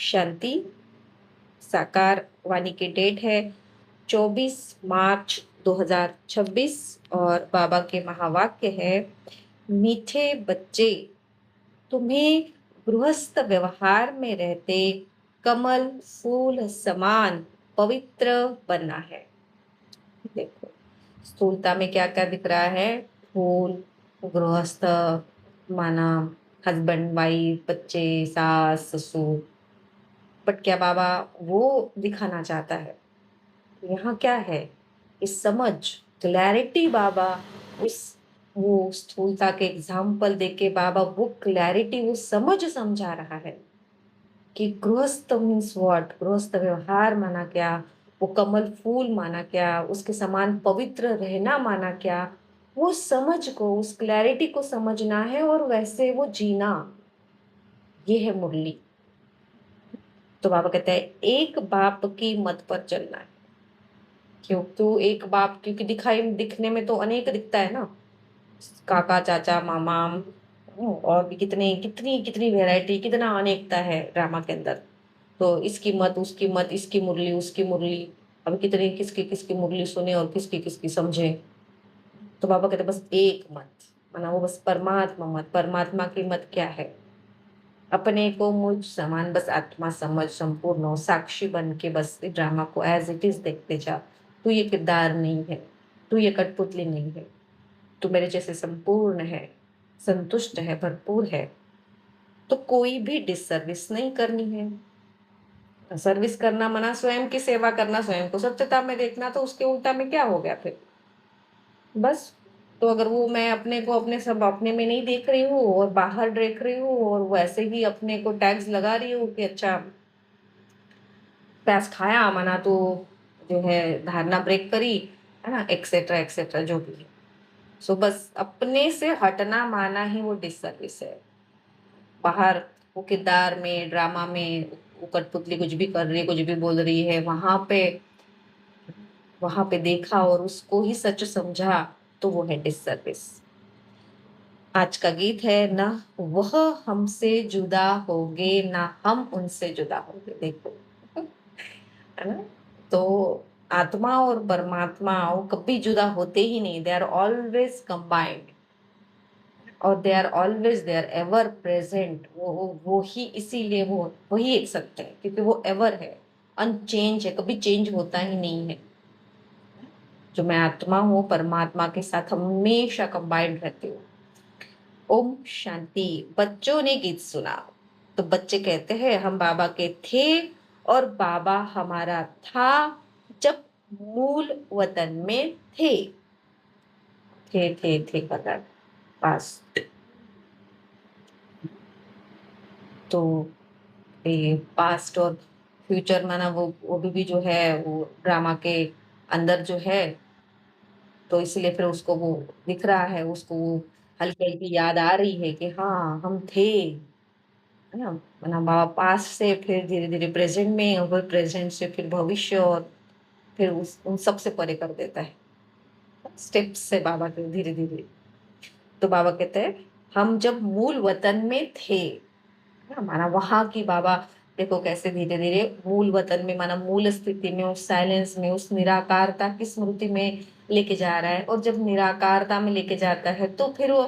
शांति। साकार वाणी की डेट है 24 मार्च 2026 और बाबा के महावाक्य है, मीठे बच्चे, तुम्हें गृहस्थ व्यवहार में रहते कमल फूल समान पवित्र बनना है। देखो, स्थूलता में क्या क्या दिख रहा है? फूल, गृहस्थ, माना हस्बैंड वाइफ, बच्चे, सास ससुर। बट क्या बाबा वो दिखाना चाहता है? यहाँ क्या है? इस समझ, क्लैरिटी बाबा उस वो स्थूलता के एग्जाम्पल देके बाबा वो क्लैरिटी, वो समझ समझा रहा है कि गृहस्थ मीन्स व्हाट, गृहस्थ व्यवहार माना क्या, वो कमल फूल माना क्या, उसके समान पवित्र रहना माना क्या। वो समझ को, उस क्लैरिटी को समझना है और वैसे वो जीना। ये है मुरली। तो बाबा कहते हैं एक बाप की मत पर चलना है। क्यों? तो एक बाप, क्योंकि दिखाई दिखने में तो अनेक दिखता है ना, काका चाचा मामा, और भी कितने कितनी कितनी वैरायटी, कितना अनेकता है ड्रामा के अंदर। तो इसकी मत, उसकी मत, इसकी मुरली, उसकी मुरली, अब कितने किसकी किसकी मुरली सुने और किसकी किसकी समझे। तो बाबा कहते बस एक मत, माना वो बस परमात्मा मत। परमात्मा की मत क्या है? अपने को मुझ समान बस आत्मा समझ, संपूर्ण हो, साक्षी बन के बस ड्रामा को एज इट इज देखते जा। तू ये किरदार नहीं है, तू ये कठपुतली नहीं है, तू मेरे जैसे संपूर्ण है, संतुष्ट है, भरपूर है। तो कोई भी डिसर्विस नहीं करनी है। सर्विस करना मना स्वयं की सेवा करना, स्वयं को सत्यता में देखना, तो उसके उल्टा में क्या हो गया फिर? बस। तो अगर वो मैं अपने को अपने सब अपने में नहीं देख रही हूँ और बाहर देख रही हूँ और वैसे ही अपने को टैग्स लगा रही हूँ कि अच्छा प्याज खाया मना तो जो है धारणा ब्रेक करी, है ना, एक्सेट्रा एक्सेट्रा जो भी है। सो बस अपने से हटना माना ही वो डिसर्विस है। बाहर वो किरदार में, ड्रामा में वो कठपुतली कुछ भी कर रही है, कुछ भी बोल रही है, वहां पे देखा और उसको ही सच समझा, तो वो है डिसर्विस। आज का गीत है ना, वह हमसे जुदा होंगे ना हम उनसे जुदा होंगे। देखो, है ना। तो आत्मा और परमात्मा वो कभी जुदा होते ही नहीं, दे आर ऑलवेज कंबाइंड और they are always, they are ever present. वो ही, इसीलिए वो वही एक सत्य है क्योंकि वो एवर है, अनचेंज है, कभी चेंज होता ही नहीं है। जो मैं आत्मा हूँ परमात्मा के साथ हमेशा कंबाइंड रहती हूँ। ओम शांति। बच्चों ने गीत सुना तो बच्चे कहते हैं हम बाबा के थे और बाबा हमारा था जब मूल वतन में थे। थे कलर पास। तो ये पास्ट और फ्यूचर माना वो भी जो है वो ड्रामा के अंदर जो है, तो इसलिए फिर उसको वो दिख रहा है, उसको वो हल्की हल्की याद आ रही है कि हाँ हम थे, है ना। माना बाबा पास्ट से फिर धीरे धीरे प्रेजेंट में और फिर प्रेजेंट से फिर भविष्य और फिर उन सब से परे कर देता है, स्टेप्स से बाबा के धीरे धीरे। तो बाबा कहते हैं हम जब मूल वतन में थे, ना माना वहां की बाबा देखो कैसे धीरे धीरे मूल वतन में, माना मूल स्थिति में, उस साइलेंस में, उस निराकारता की स्मृति में लेके जा रहा है। और जब निराकारता में लेके जाता है तो फिर वो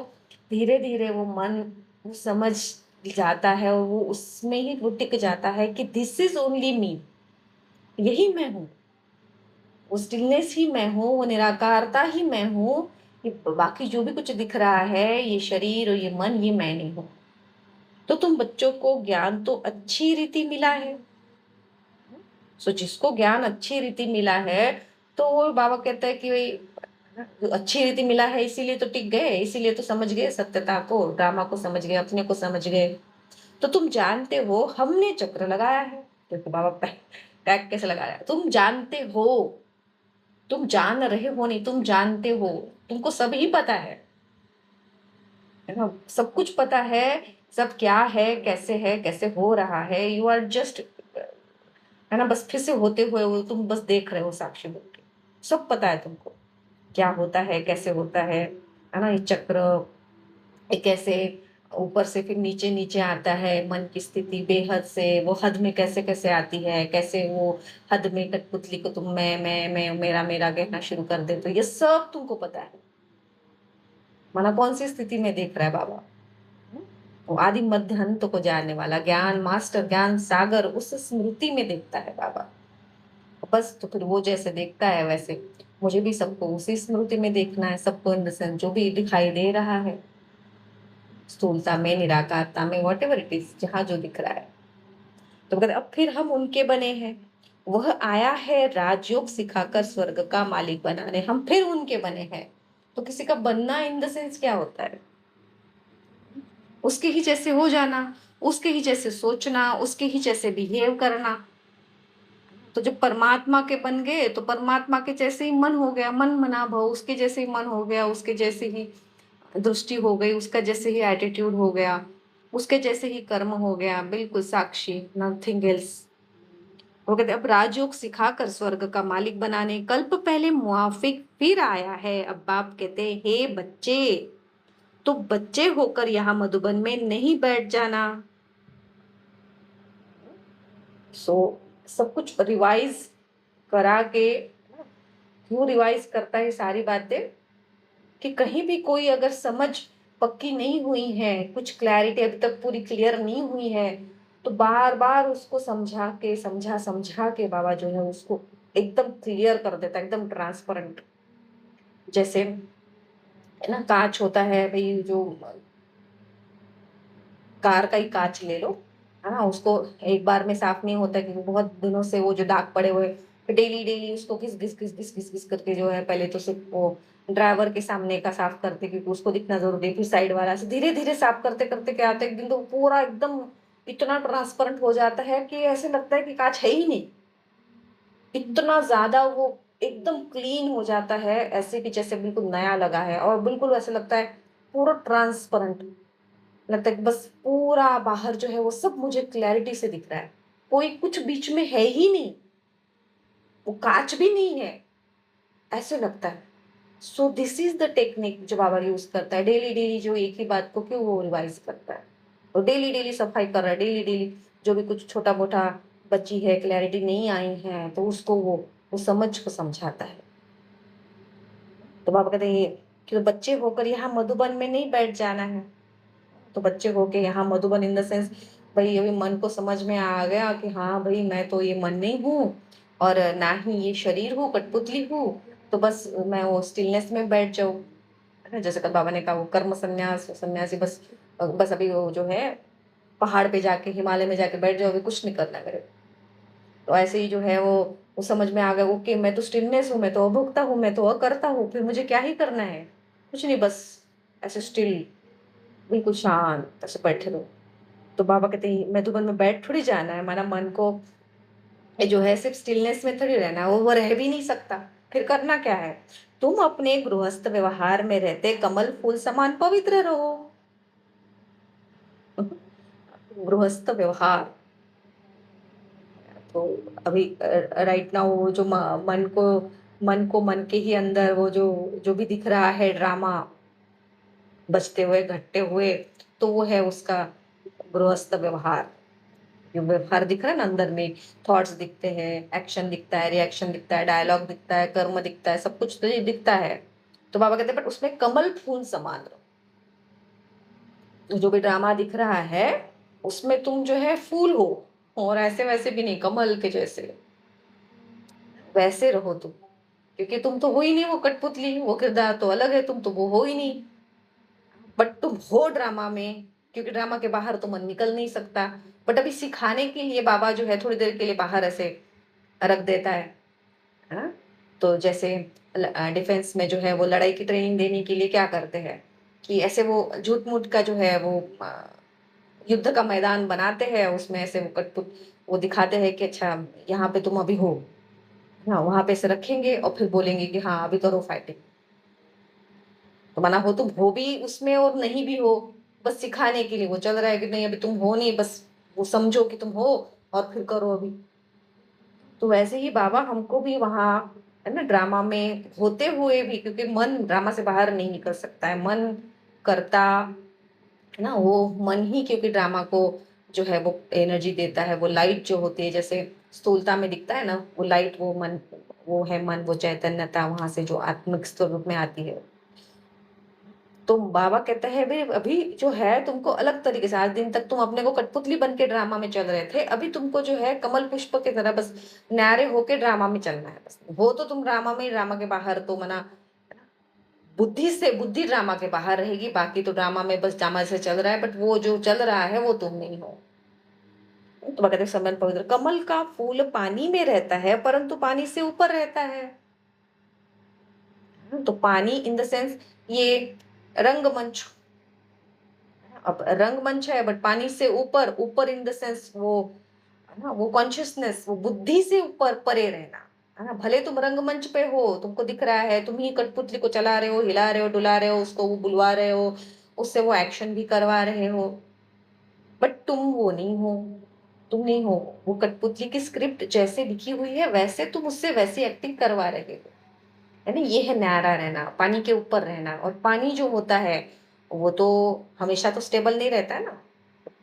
धीरे धीरे वो मन वो समझ जाता है और वो उसमें ही वो टिक जाता है कि दिस इज ओनली मी, यही मैं हूँ। वो स्टिलनेस ही मैं हूँ, वो निराकारता ही मैं हूँ। ये बाकी जो भी कुछ दिख रहा है, ये शरीर और ये मन, ये मैं नहीं हूँ। तो तुम बच्चों को ज्ञान तो अच्छी रीति मिला है। सो जिसको ज्ञान अच्छी रीति मिला है, तो वो बाबा कहता है कि भाई जो अच्छी रीति मिला है इसीलिए तो टिक गए, इसीलिए तो समझ गए सत्यता को, ड्रामा को समझ गए, अपने को समझ गए। तो तुम जानते हो हमने चक्र लगाया है। देखो बाबा टैग कैसे लगाया, तुम जानते हो, तुम जान रहे हो नहीं, तुम जानते हो। तुमको सब ही पता है ना, सब कुछ पता है, सब क्या है, कैसे हो रहा है। यू आर जस्ट, है ना, बस फिर से होते हुए वो तुम बस देख रहे हो साक्षी बन के। सब पता है तुमको क्या होता है, कैसे होता है ना। ये चक्र ये कैसे ऊपर से फिर नीचे नीचे आता है मन की स्थिति बेहद से, वो हद में कैसे कैसे आती है, कैसे वो हद में कठपुतली को तुम मैं मेरा मेरा कहना शुरू कर दे, तो ये सब तुमको पता है। माना कौन सी स्थिति में देख रहा है बाबा? वो आदि मध्य अंत को जानने वाला ज्ञान मास्टर, ज्ञान सागर, उस स्मृति में देखता है बाबा। बस तो फिर वो जैसे देखता है वैसे मुझे भी सबको उसी स्मृति में देखना है, सबको इन द सेंस जो भी दिखाई दे रहा है, स्थूलता में, निराकारता में, वॉट एवर इट इज, जहां जो दिख रहा है। तो कहते अब फिर हम उनके बने हैं। वह आया है राजयोग सिखाकर स्वर्ग का मालिक बनाने, हम फिर उनके बने हैं। तो किसी का बनना इन द सेंस क्या होता है? उसके ही जैसे हो जाना, उसके ही जैसे सोचना, उसके ही जैसे बिहेव करना। तो जब परमात्मा के बन गए तो परमात्मा के जैसे ही मन हो गया, मन मना भव, उसके जैसे ही मन हो गया, उसके जैसे ही दृष्टि हो गई, उसका जैसे ही एटीट्यूड हो गया, उसके जैसे ही कर्म हो गया, बिल्कुल साक्षी, नथिंग एल्स। वो कहते अब राजयोग सिखाकर स्वर्ग का मालिक बनाने कल्प पहले मुआफिक फिर आया है। अब बाप कहते हे बच्चे, तो बच्चे होकर यहाँ मधुबन में नहीं बैठ जाना। सो सब कुछ रिवाइज करा के, क्यों रिवाइज करता है सारी बातें? कि कहीं भी कोई अगर समझ पक्की नहीं हुई है, कुछ क्लैरिटी अभी तक पूरी क्लियर नहीं हुई है, तो बार बार उसको समझा के समझा समझा के बाबा जो है उसको एकदम क्लियर कर देता है, एकदम ट्रांसपेरेंट। जैसे है ना, कांच होता है भाई, जो कार का ही कांच ले लो, है ना, उसको एक बार में साफ नहीं होता, क्योंकि बहुत दिनों से वो जो दाग पड़े हुए, डेली डेली उसको घिस घिस घिस घिस घिस घिस करके जो है, पहले तो सिर्फ वो ड्राइवर के सामने का साफ करते क्योंकि उसको दिखना जरूरी है, फिर साइड वाला से धीरे धीरे साफ करते करते क्या आता है, एक दिन तो पूरा एकदम इतना ट्रांसपेरेंट हो जाता है कि ऐसे लगता है कि कांच है ही नहीं। इतना ज्यादा वो एकदम क्लीन हो जाता है, ऐसे कि जैसे बिल्कुल नया लगा है, और बिल्कुल ऐसे लगता है पूरा ट्रांसपेरेंट। लगता है कि बस पूरा बाहर जो है वो सब मुझे क्लैरिटी से दिख रहा है, कोई कुछ बीच में है ही नहीं, वो कांच भी नहीं है, ऐसे लगता है। So this is the technique जो बाबा यूज करता है डेली डेली, जो एक ही बात को क्यों वो रिवाइज करता है, और डेली डेली सफाई कर रहा है, डेली डेली जो भी कुछ छोटा मोटा बची है, क्लैरिटी नहीं आई है, तो उसको वो समझ को समझाता है। तो बाबा कहते हैं कि तो बच्चे होकर यहाँ मधुबन में नहीं बैठ जाना है। तो बच्चे होके यहाँ मधुबन इन द सेंस, भाई अभी मन को समझ में आ गया कि हाँ भाई मैं तो ये मन नहीं हूँ, और ना ही ये शरीर हूँ, कठपुतली हूँ, तो बस मैं वो स्टिलनेस में बैठ जाऊँ, है ना। जैसे कल बाबा ने कहा वो कर्म संन्यास सन्यासी, बस बस अभी वो जो है पहाड़ पे जाके, हिमालय में जाके बैठ जाओ, अभी कुछ नहीं करना है मेरे को। तो ऐसे ही जो है वो समझ में आ गया, ओके मैं तो स्टिलनेस हूँ, मैं तो अभुक्ता हूँ, मैं तो अकर्ता हूँ, फिर मुझे क्या ही करना है, कुछ नहीं, बस ऐसे स्टिल बिल्कुल शांत ऐसे बैठे रहो। तो बाबा कहते हैं मधुबन में बैठ थोड़ी जाना है, हमारा मन को ये जो है सिर्फ स्टिलनेस में थोड़ी रहना है, वो रह भी नहीं सकता, फिर करना क्या है? तुम अपने गृहस्थ व्यवहार में रहते कमल फूल समान पवित्र रहो। गृहस्थ व्यवहार, तो अभी राइट नाउ वो जो मन को मन के ही अंदर वो जो भी दिख रहा है ड्रामा बजते हुए घटते हुए, तो वो है उसका गृहस्थ व्यवहार। जो व्यवहार दिख रहा है ना अंदर में, थॉट्स दिखते हैं, एक्शन दिखता है, रिएक्शन दिखता है, डायलॉग दिखता है, कर्म दिखता है, सब कुछ तो ये दिखता है। तो बाबा कहते हैं पर उसमें कमल फूल समान रहो। तो जो भी ड्रामा दिख रहा है उसमें तुम जो है फूल हो, और ऐसे वैसे भी नहीं, कमल के जैसे वैसे रहो तुम, क्योंकि तुम तो हो ही नहीं वो कठपुतली, वो किरदार तो अलग है, तुम तो वो हो ही नहीं, बट तुम हो ड्रामा में, क्योंकि ड्रामा के बाहर तो मन निकल नहीं सकता। बट अभी सिखाने के लिए बाबा जो है थोड़ी देर के लिए बाहर ऐसे रख देता है ना। तो जैसे डिफेंस में जो है वो लड़ाई की ट्रेनिंग देने के लिए क्या करते हैं कि ऐसे वो झूठ मूठ का जो है वो युद्ध का मैदान बनाते हैं, उसमें ऐसे वो कटपुट वो दिखाते हैं कि अच्छा यहाँ पे तुम अभी हो, हाँ वहां पे से रखेंगे और फिर बोलेंगे कि हाँ अभी करो फाइटिंग। तो मना हो तुम हो भी उसमें और नहीं भी हो, बस सिखाने के लिए वो चल रहा है कि नहीं अभी तुम हो नहीं, बस वो समझो कि तुम हो और फिर करो अभी। तो वैसे ही बाबा हमको भी वहां, है ना, ड्रामा में होते हुए भी, क्योंकि मन ड्रामा से बाहर नहीं निकल सकता है, मन करता है ना, वो मन ही क्योंकि ड्रामा को जो है वो एनर्जी देता है। वो लाइट जो होती है, जैसे स्थूलता में दिखता है ना, वो लाइट, वो मन, वो है मन, वो चैतन्यता वहां से जो आत्मिक स्वरूप में आती है। तो बाबा कहते हैं भाई अभी जो है तुमको अलग तरीके से, आज दिन तक तुम अपने को कठपुतली बन के ड्रामा में चल रहे थे, अभी तुमको जो है कमल पुष्प की तरह बस न्यारे होके ड्रामा में चलना है। बस वो तो तुम ड्रामा में ही, ड्रामा के बाहर तो मना बुद्धि से, बुद्धि ड्रामा के बाहर रहेगी, बाकी तो ड्रामा में बस ड्रामा से चल रहा है, बट वो जो चल रहा है वो तुम नहीं हो। तो कहते हैं समन पवित्र, कमल का फूल पानी में रहता है परंतु पानी से ऊपर रहता है। तो पानी इन द सेंस ये रंगमंच, अब रंगमंच है बट पानी से ऊपर, ऊपर इन द सेंस वो, है ना, वो कॉन्शियसनेस, वो बुद्धि से ऊपर परे रहना, है ना। भले तुम रंगमंच पे हो, तुमको दिख रहा है, तुम ही कठपुतली को चला रहे हो, हिला रहे हो, डुला रहे हो, उसको वो बुलवा रहे हो, उससे वो एक्शन भी करवा रहे हो, बट तुम वो नहीं हो, तुम नहीं हो। वो कठपुतली की स्क्रिप्ट जैसे लिखी हुई है वैसे तुम उससे वैसी एक्टिंग करवा रहे हो, है ना। ये है न्यारा रहना, पानी के ऊपर रहना। और पानी जो होता है वो तो हमेशा तो स्टेबल नहीं रहता है ना।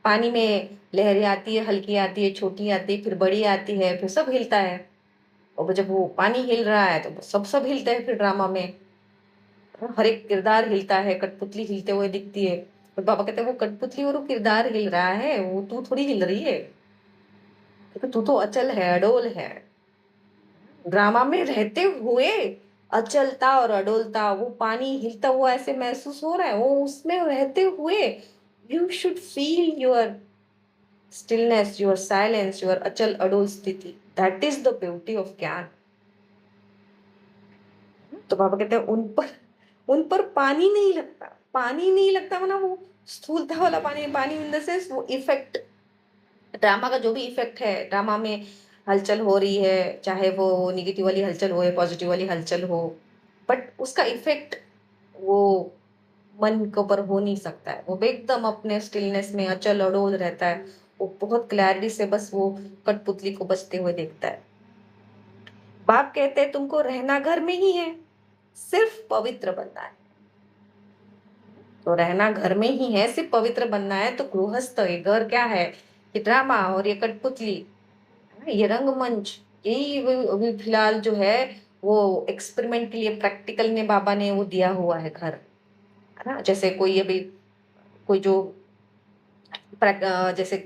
पानी में लहरें आती है, हल्की आती है, छोटी आती है, फिर बड़ी आती है, फिर सब हिलता है। और जब वो पानी हिल रहा है तो सब हिलते हैं फिर ड्रामा में, हर एक किरदार हिलता है, कठपुतली हिलते हुए दिखती है। और बाबा कहते हैं वो कठपुतली और वो किरदार हिल रहा है, वो तू थोड़ी हिल रही है, क्योंकि तू तो अचल है, अडोल है। ड्रामा में रहते हुए अचलता और अडोलता, वो पानी हिलता हुआ ऐसे महसूस हो रहा है, वो उसमें रहते हुए you should feel your stillness, your silence, your अचल अडोल स्थिति, that is the beauty of ज्ञान। तो बाबा कहते हैं उन पर पानी नहीं लगता, पानी नहीं लगता मतलब वो स्थूलता वाला पानी, पानी इन द सेंस वो इफेक्ट, ड्रामा का जो भी इफेक्ट है, ड्रामा में हलचल हो रही है, चाहे वो निगेटिव वाली हलचल हो या पॉजिटिव वाली हलचल हो, बट उसका इफेक्ट वो मन के ऊपर हो नहीं सकता है। वो एकदम अपने स्टिलनेस में अचल अडोल रहता है, वो बहुत क्लैरिटी से बस वो कठपुतली को बचते हुए देखता है। बाप कहते हैं तुमको रहना घर में ही है, सिर्फ पवित्र बनना है। तो रहना घर में ही है, सिर्फ पवित्र बनना है। तो गृहस्थ, ये घर क्या है, ये ड्रामा और ये कठपुतली, है ना, ये रंगमंच, यही अभी फिलहाल जो है वो एक्सपेरिमेंट के लिए प्रैक्टिकल में बाबा ने वो दिया हुआ है घर, है ना। जैसे कोई अभी कोई जो जैसे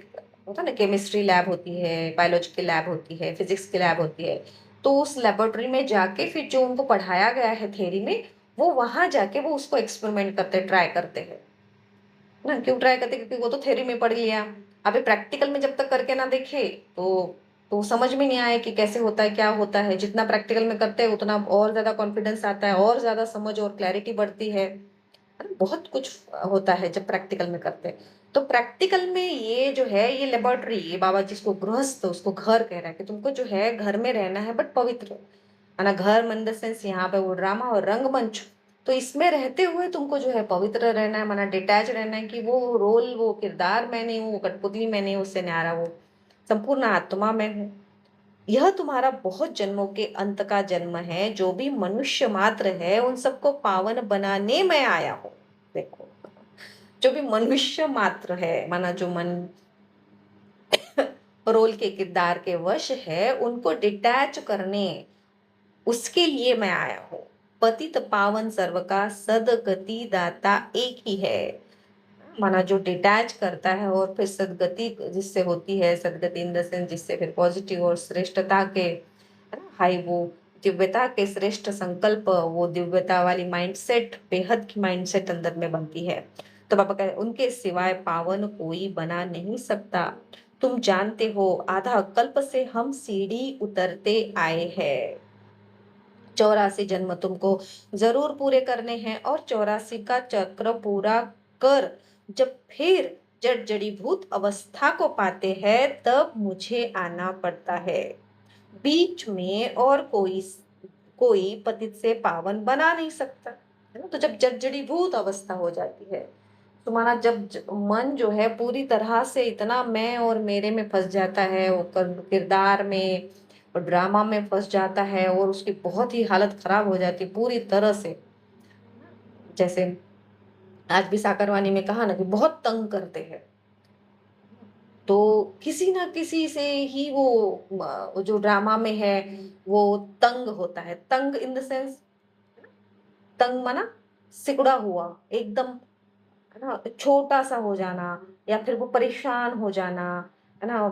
होता है ना, केमिस्ट्री लैब होती है, बायोलॉजी की लैब होती है, फिजिक्स की लैब होती है, तो उस लेबोरेटरी में जाके फिर जो उनको पढ़ाया गया है थ्योरी में, वो वहां जाके वो उसको एक्सपेरिमेंट करते हैं, ट्राई करते हैं ना। क्यों ट्राई करते हैं, क्योंकि वो तो थ्योरी में पढ़ लिया। अभी प्रैक्टिकल में जब तक करके ना देखे तो समझ में नहीं आए कि कैसे होता है, क्या होता है। जितना प्रैक्टिकल में करते हैं उतना और ज्यादा कॉन्फिडेंस आता है, और ज्यादा समझ और क्लैरिटी बढ़ती है ना। बहुत कुछ होता है जब प्रैक्टिकल में करते हैं। तो प्रैक्टिकल में ये जो है, ये लेबोरेटरी, ये बाबा जिसको गृहस्थ, उसको घर कह रहा है कि तुमको जो है घर में रहना है बट पवित्र, है ना। घर मन द सेंस यहाँ पे वो ड्रामा और रंगमंच, तो इसमें रहते हुए तुमको जो है पवित्र रहना है, माना डिटैच रहना है, कि वो रोल, वो किरदार मैं नहीं हूँ, वो कठपुतली मैं नहीं हूँ, उससे न्यारा वो संपूर्ण आत्मा में हूँ। यह तुम्हारा बहुत जन्मों के अंत का जन्म है, जो भी मनुष्य मात्र है उन सबको पावन बनाने में आया हूँ। देखो, जो भी मनुष्य मात्र है, माना जो मन रोल के किरदार के वश है, उनको डिटैच करने, उसके लिए मैं आया हूँ। पतित पावन सर्व का सदगति दाता एक ही है। माना जो डिटैच करता है और फिर सदगति जिससे होती है, सदगति इन द सेंस जिससे फिर पॉजिटिव और श्रेष्ठता के, है ना, हाई वो दिव्यता के श्रेष्ठ संकल्प, वो दिव्यता वाली माइंडसेट, बेहद की माइंडसेट अंदर में बनती है। तो पापा कहते उनके सिवाय पावन कोई बना नहीं सकता। तुम जानते हो आधा कल्प से हम सीढ़ी उतरते आए हैं। 84 जन्म तुमको जरूर पूरे करने हैं, और 84 का चक्र पूरा कर जब फिर जड़ जड़ीभूत अवस्था को पाते हैं, तब मुझे आना पड़ता है। बीच में और कोई पतित से पावन बना नहीं सकता, है ना। तो जब जड़ जड़ीभूत अवस्था हो जाती है, तो माना जब मन जो है पूरी तरह से इतना मैं और मेरे में फंस जाता है, वो किरदार में और ड्रामा में फंस जाता है, और उसकी बहुत ही हालत खराब हो जाती है पूरी तरह से। जैसे आज भी साकारवानी में कहा ना कि बहुत तंग करते हैं, तो किसी ना किसी से ही वो जो ड्रामा में है वो तंग होता है। तंग इन द सेंस, तंग माना सिकुड़ा हुआ एकदम, है ना, छोटा सा हो जाना या फिर वो परेशान हो जाना, है ना।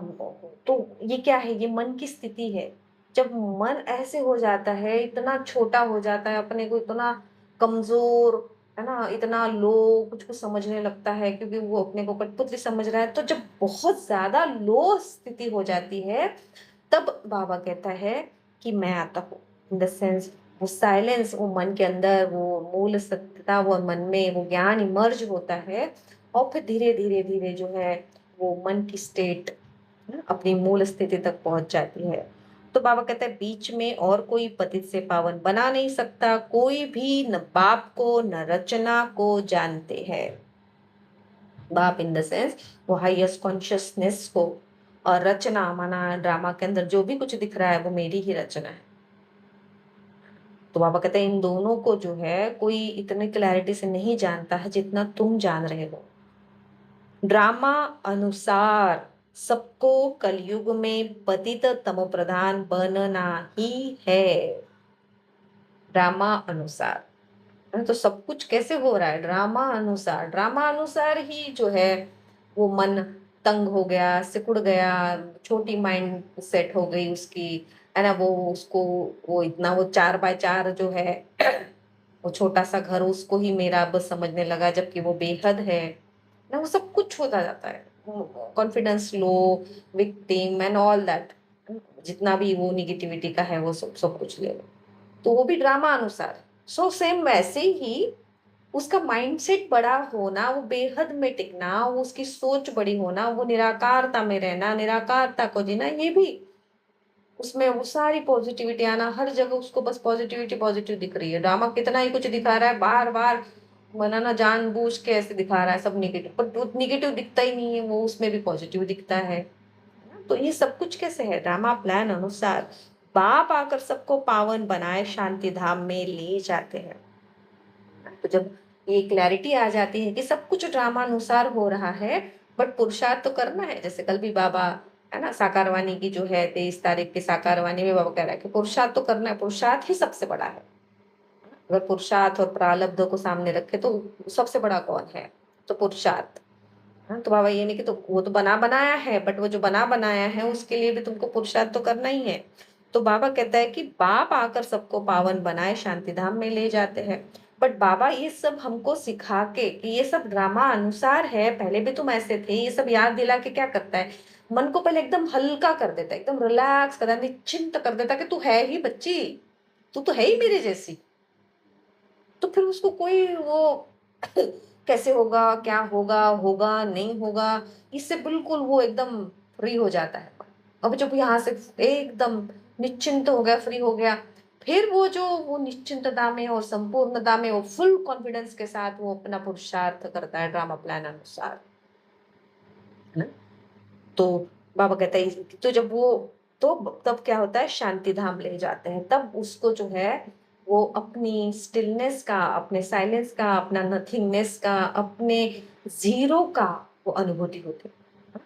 तो ये क्या है, ये मन की स्थिति है। जब मन ऐसे हो जाता है, इतना छोटा हो जाता है, अपने को इतना कमजोर, है ना, इतना लो, कुछ कुछ समझने लगता है क्योंकि वो अपने को कठपुतली समझ रहा है। तो जब बहुत ज्यादा लो स्थिति हो जाती है, तब बाबा कहता है कि मैं आता हूँ। इन द सेंस, वो साइलेंस, वो मन के अंदर वो मूल सत्यता, वो मन में वो ज्ञान इमर्ज होता है, और फिर धीरे धीरे धीरे जो है वो मन की स्टेट अपनी मूल स्थिति तक पहुंच जाती है। तो बाबा कहते हैं बीच में और कोई पतित से पावन बना नहीं सकता, कोई भी न बाप को न रचना को जानते हैं। बाप इन द सेंस वो हाईएस्ट कॉन्शियसनेस को, और रचना माना ड्रामा के अंदर जो भी कुछ दिख रहा है वो मेरी ही रचना है। तो बाबा कहते हैं इन दोनों को जो है कोई इतनी क्लैरिटी से नहीं जानता है जितना तुम जान रहे हो। ड्रामा अनुसार सबको कलयुग में पतित तमोप्रधान बनना ही है। ड्रामा अनुसार, तो सब कुछ कैसे हो रहा है, ड्रामा अनुसार। ड्रामा अनुसार ही जो है वो मन तंग हो गया, सिकुड़ गया, छोटी माइंड सेट हो गई उसकी, है ना। वो उसको वो इतना वो 4x4 जो है वो छोटा सा घर उसको ही मेरा बस समझने लगा, जबकि वो बेहद है ना। वो सब कुछ होता जाता है, confidence low, victim and all that, जितना भी वो निगेटिविटी का है वो सब सब कुछ ले लो। तो वो भी ड्रामा अनुसार। सो सेम वैसे ही उसका माइंडसेट बड़ा होना, वो बेहद में टिकना, वो उसकी सोच बड़ी होना, वो निराकारता में रहना, निराकारता को जीना, ये भी उसमें वो सारी पॉजिटिविटी आना, हर जगह उसको बस पॉजिटिविटी पॉजिटिव दिख रही है। ड्रामा कितना ही कुछ दिखा रहा है, बार बार बनाना जानबूझ के ऐसे दिखा रहा है सब निगेटिव, पर निगेटिव दिखता ही नहीं है, वो उसमें भी पॉजिटिव दिखता है। तो ये सब कुछ कैसे है, ड्रामा प्लान अनुसार बाप आकर सबको पावन बनाए शांति धाम में ले जाते हैं। तो जब ये क्लैरिटी आ जाती है कि सब कुछ ड्रामानुसार हो रहा है, बट पुरुषार्थ तो करना है। जैसे कल भी बाबा, है ना, साकारवानी की जो है 23 तारीख की साकारवानी में बाबा कह रहा है कि पुरुषार्थ तो करना है, पुरुषार्थ ही सबसे बड़ा है। अगर पुरुषार्थ और प्रारब्ध को सामने रखे तो सबसे बड़ा कौन है, तो पुरुषार्थ। हाँ, तो बाबा ये नहीं कि तो वो तो बना बनाया है, बट वो जो बना बनाया है उसके लिए भी तुमको पुरुषार्थ तो करना ही है। तो बाबा कहता है कि बाप आकर सबको पावन बनाए शांति धाम में ले जाते हैं। बट बाबा ये सब हमको सिखा के कि ये सब ड्रामा अनुसार है, पहले भी तुम ऐसे थे, ये सब याद दिला के क्या करता है, मन को पहले एकदम हल्का कर देता है, एकदम रिलैक्स कर देता है, निश्चिंत कर देता है कि तू है ही बच्ची, तू तो है ही मेरे जैसी। तो फिर उसको कोई वो कैसे होगा, क्या होगा, होगा नहीं होगा, इससे बिल्कुल वो एकदम फ्री हो जाता है। अब जब यहाँ से एकदम निश्चिंत हो गया, फ्री हो गया, फिर वो जो वो निश्चिंतता में और संपूर्णता में वो फुल कॉन्फिडेंस के साथ वो अपना पुरुषार्थ करता है ड्रामा प्लान अनुसार, है ना। तो बाबा कहता है तो जब वो, तो तब क्या होता है, शांति धाम ले जाते हैं, तब उसको जो है वो अपनी स्टिलनेस का, अपने साइलेंस का, अपना नथिंगनेस का, अपने जीरो का वो अनुभूति होती है।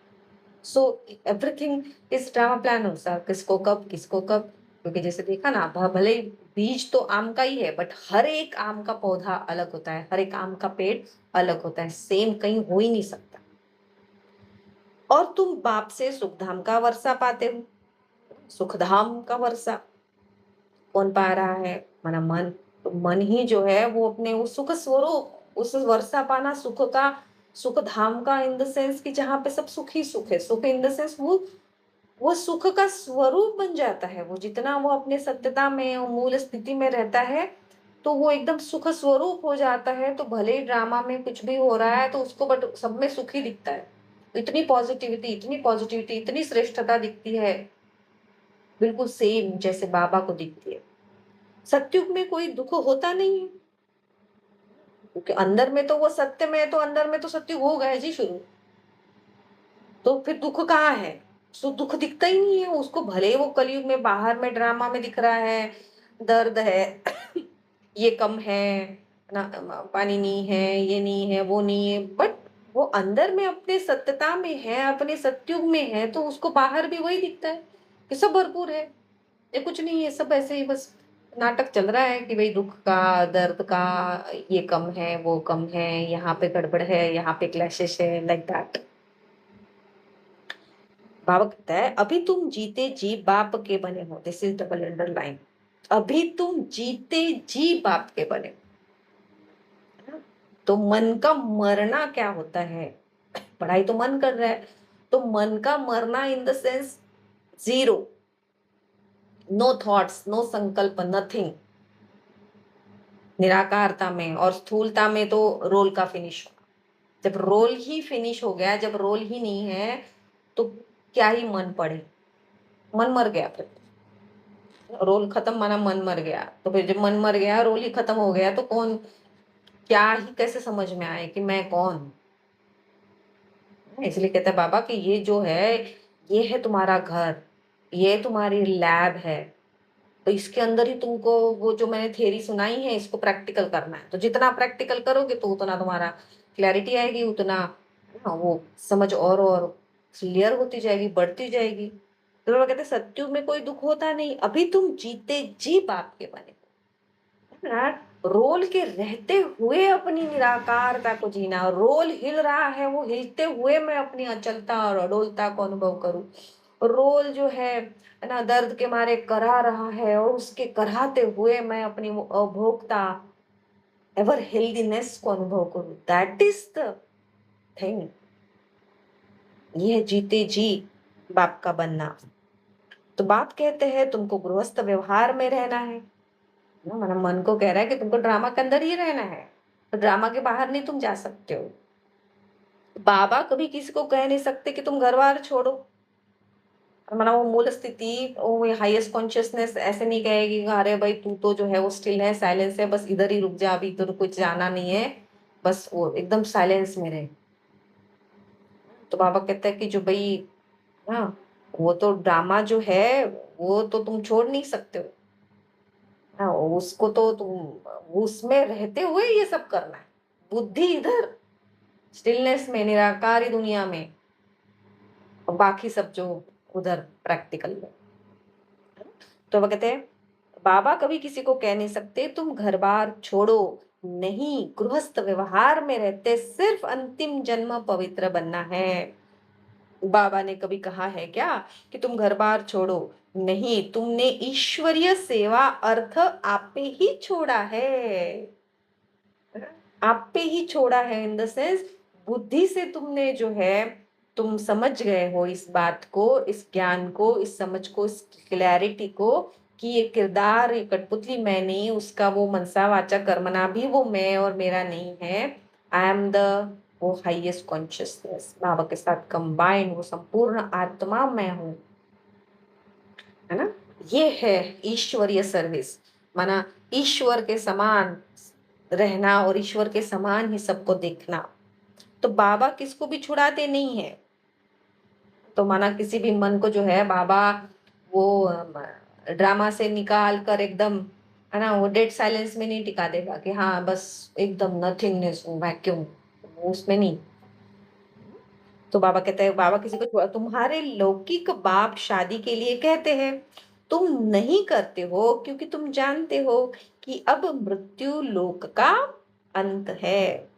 So everything is drama plan अनुसार, किसको कब, किसको कब। क्योंकि जैसे देखा ना, भले ही बीज तो आम का ही है, बट हर एक आम का पौधा अलग होता है, हर एक आम का पेड़ अलग होता है, सेम कहीं हो ही नहीं सकता। और तुम बाप से सुखधाम का वर्षा पाते हो। सुखधाम का वर्षा कौन पा रहा है, माना मन। तो मन ही जो है वो अपने उस सुख स्वरूप, उस वर्षा पाना, सुख का, सुख धाम का इन द सेंस कि जहाँ पे सब सुख ही सुख है, सुख इन द सेंस वो सुख का स्वरूप बन जाता है। वो जितना वो अपने सत्यता में और मूल स्थिति में रहता है, तो वो एकदम सुख स्वरूप हो जाता है। तो भले ही ड्रामा में कुछ भी हो रहा है तो उसको बट सब में सुख ही दिखता है। तो इतनी पॉजिटिविटी, इतनी पॉजिटिविटी, इतनी श्रेष्ठता दिखती है, बिल्कुल सेम जैसे बाबा को दिखती है। सत्युग में कोई दुख होता नहीं है, क्योंकि अंदर में तो वो सत्य में है, तो अंदर में तो सत्युग हो गया जी शुरू। तो फिर दुख कहाँ है, सो दुख दिखता ही नहीं है उसको, भले वो कलयुग में बाहर में ड्रामा में दिख रहा है, दर्द है ये कम है, ना पानी नहीं है, ये नहीं है, वो नहीं है, बट वो अंदर में अपने सत्यता में है, अपने सत्युग में है, तो उसको बाहर भी वही दिखता है कि सब भरपूर है। ये कुछ नहीं है, सब ऐसे ही बस नाटक चल रहा है कि भाई दुख का, दर्द का, ये कम है, वो कम है, यहाँ पे गड़बड़ है, यहाँ पे क्लैशेस है, लाइक दैट। बाबा कहता है अभी तुम जीते जी बाप के बने हो, दिस इज डबल अंडरलाइन। अभी तुम जीते जी बाप के बने हो। तो मन का मरना क्या होता है? पढ़ाई तो मन कर रहा है, तो मन का मरना in the sense zero, no thoughts, no संकल्प, नथिंग, निराकारता में और स्थूलता में तो रोल का फिनिश होना। जब रोल ही फिनिश हो गया, जब रोल ही नहीं है, तो क्या ही मन पड़े, मन मर गया। फिर रोल खत्म माना मन मर गया, तो फिर जब मन मर गया, रोल ही खत्म हो गया, तो कौन, क्या ही कैसे समझ में आए कि मैं कौन हूं? इसलिए कहता है बाबा कि ये जो है, ये है तुम्हारा घर, ये तुम्हारी लैब है। तो इसके अंदर ही तुमको वो जो मैंने थ्योरी सुनाई है, इसको प्रैक्टिकल करना है। तो जितना प्रैक्टिकल करोगे तो उतना तुम्हारा क्लैरिटी आएगी, उतना वो समझ और क्लियर होती जाएगी, बढ़ती जाएगी। तो बाबा कहते हैं सत्युग में कोई दुख होता नहीं, अभी तुम जीते जी बाप के बने ना। रोल के रहते हुए अपनी निराकारता को जीना, रोल हिल रहा है, वो हिलते हुए मैं अपनी अचलता और अडोलता को अनुभव करूं। रोल जो है ना, दर्द के मारे करा रहा है, और उसके कराहते हुए मैं अपनी वो अभोक्ता एवर हेल्दीनेस को अनुभव करूं। That is the thing. ये है जीते जी बाप का बनना। तो बाप कहते हैं तुमको गृहस्थ व्यवहार में रहना है ना, मतलब मन को कह रहा है कि तुमको ड्रामा के अंदर ही रहना है, तो ड्रामा के बाहर नहीं तुम जा सकते हो। बाबा कभी किसी को कह नहीं सकते कि तुम घर बार छोड़ो। माना वो मूल स्थिति, वो हाईएस्ट कॉन्शियसनेस ऐसे नहीं कहेगी अरे भाई तू तो जो है वो स्टिल है, साइलेंस है, बस इधर ही रुक जा, अभी तो कुछ जाना नहीं है, बस वो एकदम साइलेंस में रहे। तो बाबा कहते हैं कि जो भाई, हाँ, वो तो ड्रामा जो है वो तो तुम छोड़ नहीं सकते हो। हाँ, उसको तो तुम उसमें रहते हुए ये सब करना है। बुद्धि इधर स्टिलनेस में, निराकारी दुनिया में, और बाकी सब जो उधर प्रैक्टिकल में। तो वो कहते हैं बाबा कभी किसी को कह नहीं सकते तुम घर बार छोड़ो, नहीं, गृहस्थ व्यवहार में रहते सिर्फ अंतिम जन्म पवित्र बनना है। बाबा ने कभी कहा है क्या कि तुम घर बार छोड़ो? नहीं, तुमने ईश्वरीय सेवा अर्थ आप पे ही छोड़ा है। आप पे ही छोड़ा है इन द सेंस, बुद्धि से तुमने जो है, तुम समझ गए हो इस बात को, इस ज्ञान को, इस समझ को, इस क्लैरिटी को, कि ये किरदार, ये कठपुतली मैं नहीं, उसका वो मनसा वाचा कर्मणा भी वो मैं और मेरा नहीं है। आई एम द वो हाईएस्ट कॉन्शियसनेस, बाबा के साथ कंबाइन वो संपूर्ण आत्मा मैं हूँ, है ना। ये है ईश्वरीय सर्विस, माना ईश्वर के समान रहना और ईश्वर के समान ही सबको देखना। तो बाबा किसको भी छुड़ाते नहीं है। तो माना किसी भी मन को जो है बाबा वो ड्रामा से निकाल कर एकदम, है ना, वो डेड साइलेंस में नहीं टिका देगा कि हाँ बस एकदम नथिंगनेस हूँ, वैक्यूम, उसमें नहीं। तो बाबा कहते हैं बाबा किसी को तुम्हारे लौकिक बाप शादी के लिए कहते हैं, तुम नहीं करते हो क्योंकि तुम जानते हो कि अब मृत्यु लोक का अंत है,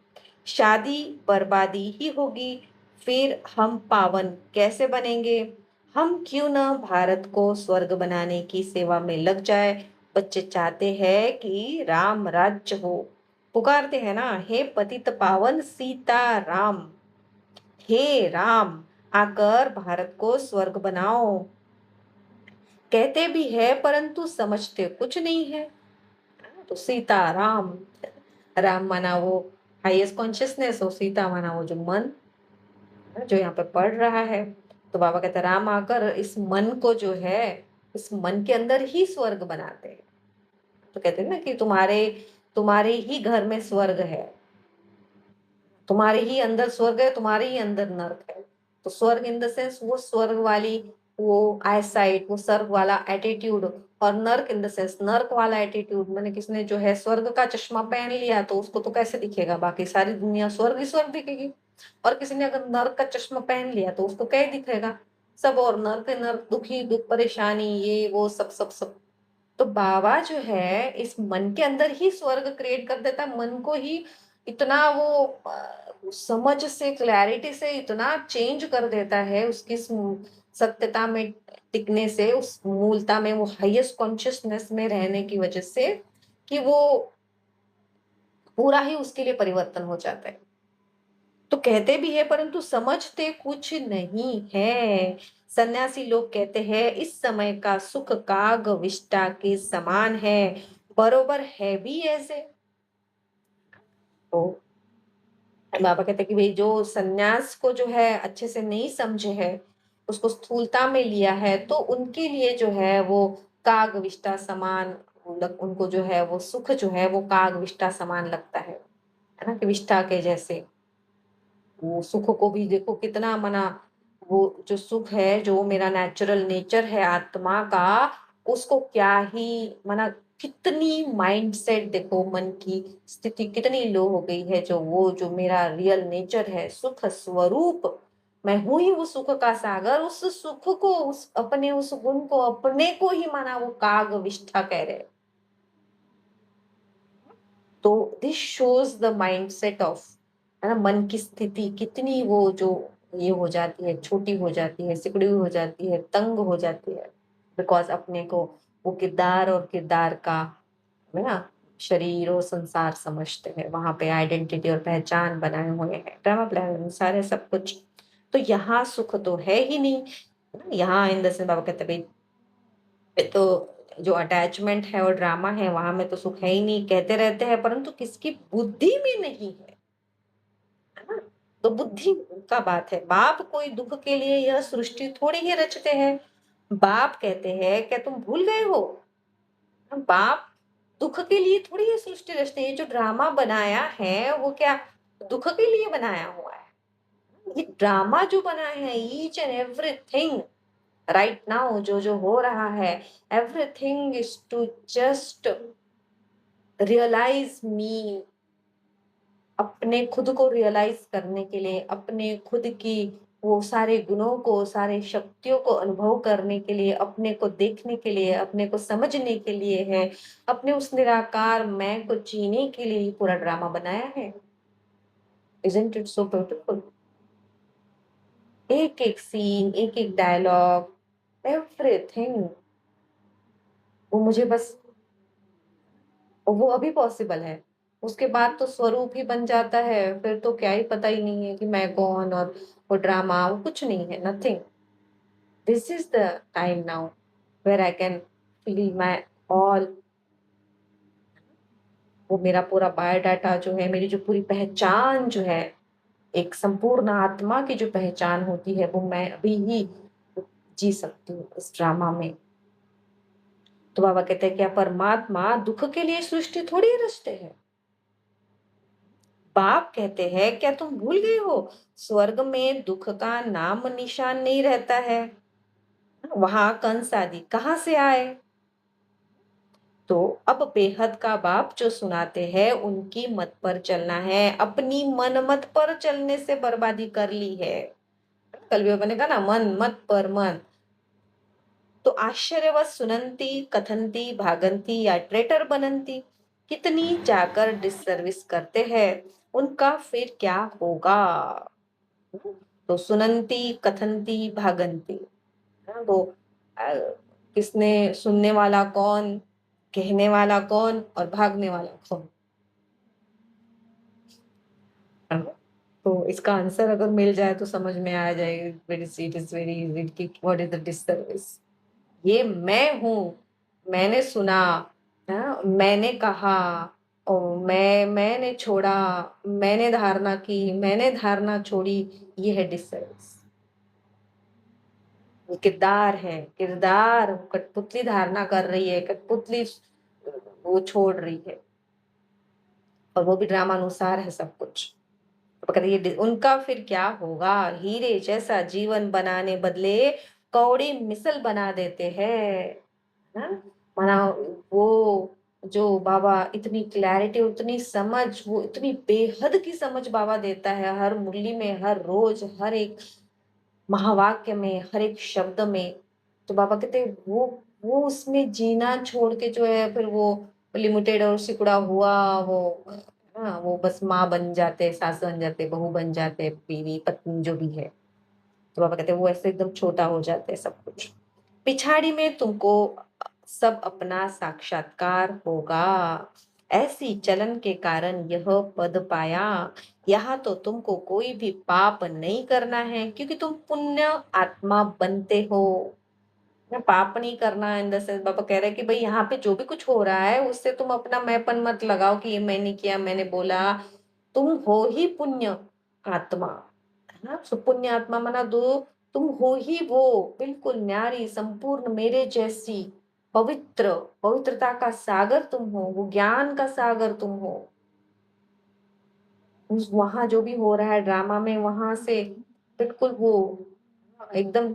शादी बर्बादी ही होगी, फिर हम पावन कैसे बनेंगे? हम क्यों ना भारत को स्वर्ग बनाने की सेवा में लग जाए। बच्चे चाहते हैं कि राम राज्य हो, पुकारते हैं ना, हे पतित पावन सीता राम, हे राम, आकर भारत को स्वर्ग बनाओ। कहते भी है परंतु समझते कुछ नहीं है। तो सीता राम, राम माना वो हाईएस्ट कॉन्शियसनेस, और सीता माना वो जो मन जो यहाँ पे पढ़ रहा है। तो बाबा कहते हैं राम आकर इस मन को जो है, इस मन के अंदर ही स्वर्ग बनाते हैं। तो कहते हैं ना कि तुम्हारे तुम्हारे ही घर में स्वर्ग है, तुम्हारे ही अंदर स्वर्ग है, तुम्हारे ही अंदर नर्क है। तो स्वर्ग इन द सेंस वो स्वर्ग वाली वो आईसाइट, वो स्वर्ग वाला एटीट्यूड, और नर्क इन द सेंस नर्क वाला एटीट्यूड, मैंने किसने जो है स्वर्ग का चश्मा पहन लिया तो उसको तो कैसे दिखेगा, बाकी सारी दुनिया स्वर्ग ही स्वर्ग दिखेगी। और किसी ने अगर नर्क का चश्मा पहन लिया तो उसको क्या ही दिखेगा, सब और नर्क नर्क, दुखी दुख परेशानी, ये वो सब सब सब। तो बाबा जो है इस मन के अंदर ही स्वर्ग क्रिएट कर देता है, मन को ही इतना वो समझ से, क्लैरिटी से इतना चेंज कर देता है, उसकी सत्यता में टिकने से, उस मूलता में, वो हाईएस्ट कॉन्शियसनेस में रहने की वजह से, कि वो पूरा ही उसके लिए परिवर्तन हो जाता है। तो कहते भी है परंतु समझते कुछ नहीं है। सन्यासी लोग कहते हैं इस समय का सुख काग विष्टा के समान है, बरोबर है भी ऐसे। तो बाबा कहते हैं कि भाई जो सन्यास को जो है अच्छे से नहीं समझे है, उसको स्थूलता में लिया है, तो उनके लिए जो है वो काग विष्टा समान, उनको जो है वो सुख जो है वो काग विष्टा समान लगता है ना, कि विष्ठा के जैसे। वो सुख को भी देखो कितना मना, वो जो सुख है, जो मेरा नेचुरल नेचर है आत्मा का, उसको क्या ही मना, कितनी माइंडसेट देखो, मन की स्थिति कितनी लो हो गई है, जो वो जो मेरा रियल नेचर है, सुख स्वरूप, मैं हूं ही वो सुख का सागर, उस सुख को, उस अपने उस गुण को, अपने को ही माना वो काग विष्ठा कह रहे हैं। तो this shows the mindset of, है ना, मन की स्थिति कितनी वो जो ये हो जाती है, छोटी हो जाती है, सिकुड़ी हुई हो जाती है, तंग हो जाती है, बिकॉज अपने को वो किरदार और किरदार का, है ना, शरीर और संसार समझते हैं, वहां पे आइडेंटिटी और पहचान बनाए हुए हैं, ड्रामा प्लान अनुसार है सब कुछ। तो यहाँ सुख तो है ही नहीं, है ना, यहाँ इन दस बाबा कहते हैं भाई, तो जो अटैचमेंट है और ड्रामा है वहां में तो सुख है ही नहीं, कहते रहते हैं परंतु किसकी बुद्धि में नहीं है ना। तो बुद्धि का बात है, बाप कोई दुख के लिए यह सृष्टि थोड़ी ही रचते हैं। बाप कहते हैं क्या तुम भूल गए हो, बाप दुख के लिए थोड़ी ये सृष्टि रचते हैं, ये जो ड्रामा बनाया है वो क्या दुख के लिए बनाया हुआ है, ये ड्रामा जो बनाया है, each and everything right now जो जो हो रहा है, everything is to just realise me, अपने खुद को रियलाइज करने के लिए, अपने खुद की वो सारे गुणों को, सारे शक्तियों को अनुभव करने के लिए, अपने को देखने के लिए, अपने को समझने के लिए है, अपने उस निराकार मैं को जीने के लिए ही पूरा ड्रामा बनाया है। इजंट इट सो ब्यूटीफुल, एक एक सीन, एक एक डायलॉग, एवरीथिंग, वो मुझे बस, वो अभी पॉसिबल है, उसके बाद तो स्वरूप ही बन जाता है, फिर तो क्या ही पता ही नहीं है कि मैं कौन, और वो ड्रामा वो कुछ नहीं है, nothing. This is the time now where I can feel my all, वो मेरा पूरा बायोडाटा जो है, मेरी जो पूरी पहचान जो है, एक संपूर्ण आत्मा की जो पहचान होती है, वो मैं अभी ही जी सकती हूँ इस ड्रामा में। तो बाबा कहते हैं क्या परमात्मा दुख के लिए सृष्टि थोड़ी रचते हैं। बाप कहते हैं क्या तुम भूल गए हो, स्वर्ग में दुख का नाम निशान नहीं रहता है, वहां कंस आदि कहाँ से आए। तो अब बेहद का बाप जो सुनाते हैं उनकी मत पर चलना है, अपनी मन मत पर चलने से बर्बादी कर ली है। कल भी मैंने कहा ना, मन मत पर मन। तो आश्चर्यवत सुनंती कथनती भागंती या ट्रेटर बनंती, कितनी जाकर डिससर्विस करते हैं, उनका फिर क्या होगा। तो सुनंती कथनती भागंती, हाँ, वो अ, किसने, सुनने वाला कौन, कहने वाला कौन और भागने वाला कौन, है ना? तो इसका आंसर अगर मिल जाए तो समझ में आ जाएगी, very it is very easy कि व्हाट इज द डिससर्विस। ये मैं हूं, मैंने सुना, हाँ, मैंने कहा, और मैंने छोड़ा, मैंने धारणा की, मैंने धारणा छोड़ी, ये है डिससर्विस। वो किरदार है, किरदार कठपुतली धारणा कर रही है, कठपुतली वो छोड़ रही है, और वो भी ड्रामा अनुसार है सब कुछ। तो कहते ये उनका फिर क्या होगा, हीरे जैसा जीवन बनाने बदले कौड़ी मिसल बना देते हैं। ना? माना वो जो बाबा इतनी क्लैरिटी, उतनी समझ, वो इतनी बेहद की समझ बाबा देता है हर मुरली में, हर रोज, हर एक महावाक्य में, हर एक शब्द में। तो बाबा कहते हैं वो उसमें जीना छोड़ के जो है फिर वो लिमिटेड और सिकुड़ा हुआ वो, हाँ, वो बस माँ बन जाते, सास बन जाते, बहू बन जाते, बीवी पत्नी जो भी है। तो बाबा कहते हैं वो ऐसे एकदम छोटा हो जाता है सब कुछ। पिछाड़ी में तुमको सब अपना साक्षात्कार होगा। ऐसी चलन के कारण यह पद पाया। यहाँ तो तुमको कोई भी पाप नहीं करना है, क्योंकि तुम पुण्य आत्मा बनते हो। ना, पाप नहीं करना इन द सेंस बाबा कह रहे हैं कि भाई यहाँ पे जो भी कुछ हो रहा है उससे तुम अपना मैंपन मत लगाओ कि ये मैंने किया, मैंने बोला। तुम हो ही पुण्य आत्मा। है ना? सो पुण्य आत्मा माना दो, तुम हो ही वो बिल्कुल न्यारी संपूर्ण मेरे जैसी पवित्र, पवित्रता का सागर तुम हो, वो ज्ञान का सागर तुम हो। उस वहां जो भी हो रहा है ड्रामा में, वहां से बिल्कुल वो एकदम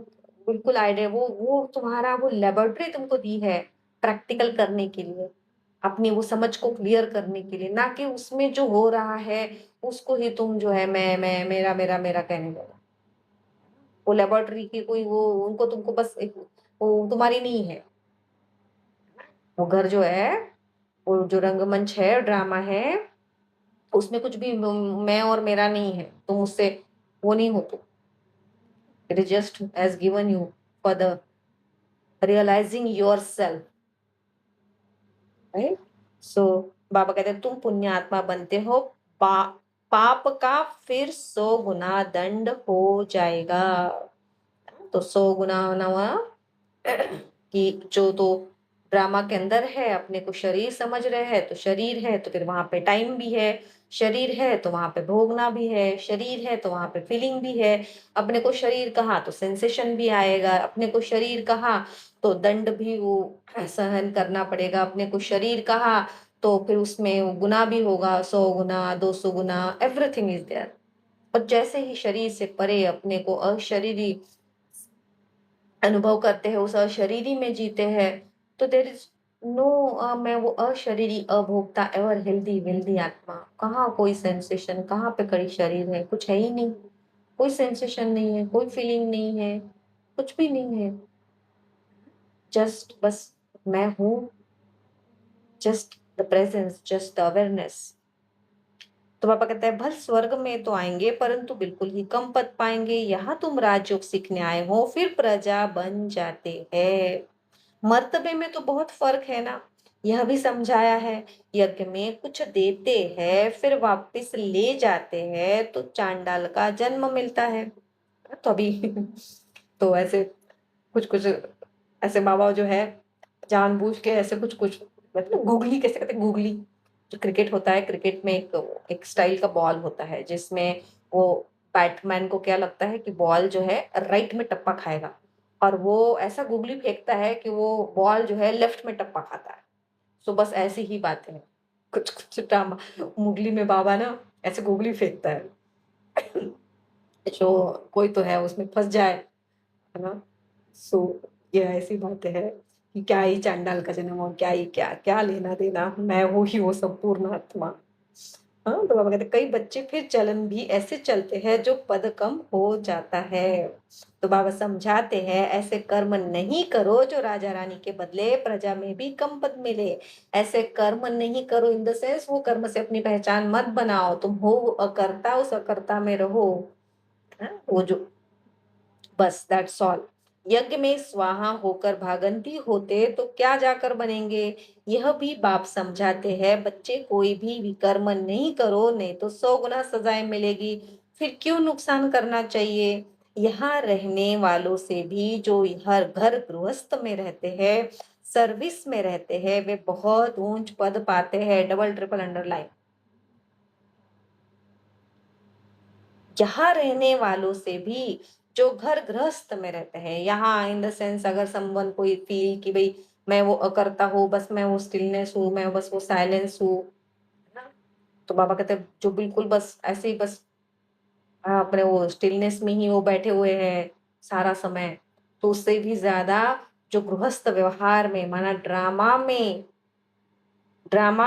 बिल्कुल आइडिया, वो तुम्हारा वो लेबोरेटरी तुमको दी है प्रैक्टिकल करने के लिए, अपनी वो समझ को क्लियर करने के लिए, ना कि उसमें जो हो रहा है उसको ही तुम जो है मैं मेरा मेरा मेरा कहने लगा। वो लेबोरेटरी की कोई वो, उनको तुमको बस एक वो तुम्हारी नहीं है। वो घर जो है, वो जो रंगमंच है, ड्रामा है, उसमें कुछ भी मैं और मेरा नहीं है, तुम उससे वो नहीं हो तुम। It is just as given you for the realising yourself, right? So बाबा कहते हैं तुम पुण्य आत्मा बनते हो। पा, पाप का फिर 100 गुना दंड हो जाएगा। तो 100 गुना नवा कि जो तो ड्रामा के अंदर है अपने को शरीर समझ रहे हैं, तो शरीर है तो फिर वहां पे टाइम भी है, शरीर है तो वहां पे भोगना भी है, शरीर है तो वहां पे फीलिंग भी है। अपने को शरीर कहा तो सेंसेशन भी आएगा, अपने को शरीर कहा तो दंड भी वो सहन करना पड़ेगा, अपने को शरीर कहा तो फिर उसमें वो गुना भी होगा, 100 गुना, 200 गुना, एवरीथिंग इज देयर। और जैसे ही शरीर से परे अपने को अशरीरी अनुभव करते हैं, उस अशरीरी में जीते हैं, तो देर इज नो मैं वो अशरीरी अभोक्ता एवर हेल्दी वेल्दी आत्मा, कहाँ कोई सेंसेशन, कहाँ पे कड़ी शरीर है, कुछ है ही नहीं। कोई सेंसेशन नहीं है, कोई फीलिंग नहीं है, कुछ भी नहीं है। जस्ट बस मैं हूँ, just the presence, just the awareness. तो पापा कहते हैं भल स्वर्ग में तो आएंगे परंतु बिल्कुल ही कम पद पाएंगे, यहाँ तुम राजयोग सीखने आए हो फिर प्रजा बन जाते हैं। मर्तबे में तो बहुत फर्क है ना, यह भी समझाया है। यज्ञ में कुछ देते हैं फिर वापस ले जाते हैं तो चांडाल का जन्म मिलता है। तो अभी तो ऐसे कुछ कुछ ऐसे बाबा जो है जानबूझ के ऐसे कुछ कुछ, मतलब गूगली कैसे कहते हैं, गूगली जो क्रिकेट होता है, क्रिकेट में एक स्टाइल का बॉल होता है जिसमें वो बैट्समैन को क्या लगता है कि बॉल जो है राइट में टप्पा खाएगा, और वो ऐसा गूगली फेंकता है कि वो बॉल जो है लेफ्ट में टप्पा खाता है। सो बस ऐसी ही बातें हैं, कुछ कुछ ड्रामा मुगली में बाबा ना ऐसे गूगली फेंकता है जो कोई तो है उसमें फंस जाए, है ना? सो ये ऐसी बातें है कि क्या ही चांडाल का जन्म और क्या ही क्या क्या लेना देना, मैं हूँ ही वो संपूर्ण आत्मा। हाँ, तो बाबा कहते कई बच्चे फिर चलन भी ऐसे चलते हैं जो पद कम हो जाता है। तो बाबा समझाते हैं ऐसे कर्म नहीं करो जो राजा रानी के बदले प्रजा में भी कम पद मिले। ऐसे कर्म नहीं करो इन द सेंस वो कर्म से अपनी पहचान मत बनाओ, तुम हो अकर्ता, उस अकर्ता में रहो। हाँ, वो जो बस दैट्स ऑल। यज्ञ में स्वाहा होकर भागंती होते तो क्या जाकर बनेंगे, यह भी बाप समझाते हैं। बच्चे कोई भी विकर्म नहीं करो नहीं तो 100 गुना सजाएं मिलेगी, फिर क्यों नुकसान करना चाहिए। यहाँ रहने वालों से भी जो हर घर गृहस्थ में रहते हैं, सर्विस में रहते हैं, वे बहुत ऊंच पद पाते हैं, डबल ट्रिपल अंडरलाइन। यहाँ रहने वालों से भी जो घर गृहस्थ में रहते हैं, यहाँ इन द सेंस अगर समवन कोई फील कि भाई मैं वो अकर्ता हूँ, बस मैं वो स्टिलनेस हूँ, मैं बस वो साइलेंस हूँ, है ना? तो बाबा कहते हैं जो बिल्कुल बस ऐसे ही बस अपने वो स्टिलनेस में ही वो बैठे हुए हैं सारा समय, तो उससे भी ज्यादा जो गृहस्थ व्यवहार में माना ड्रामा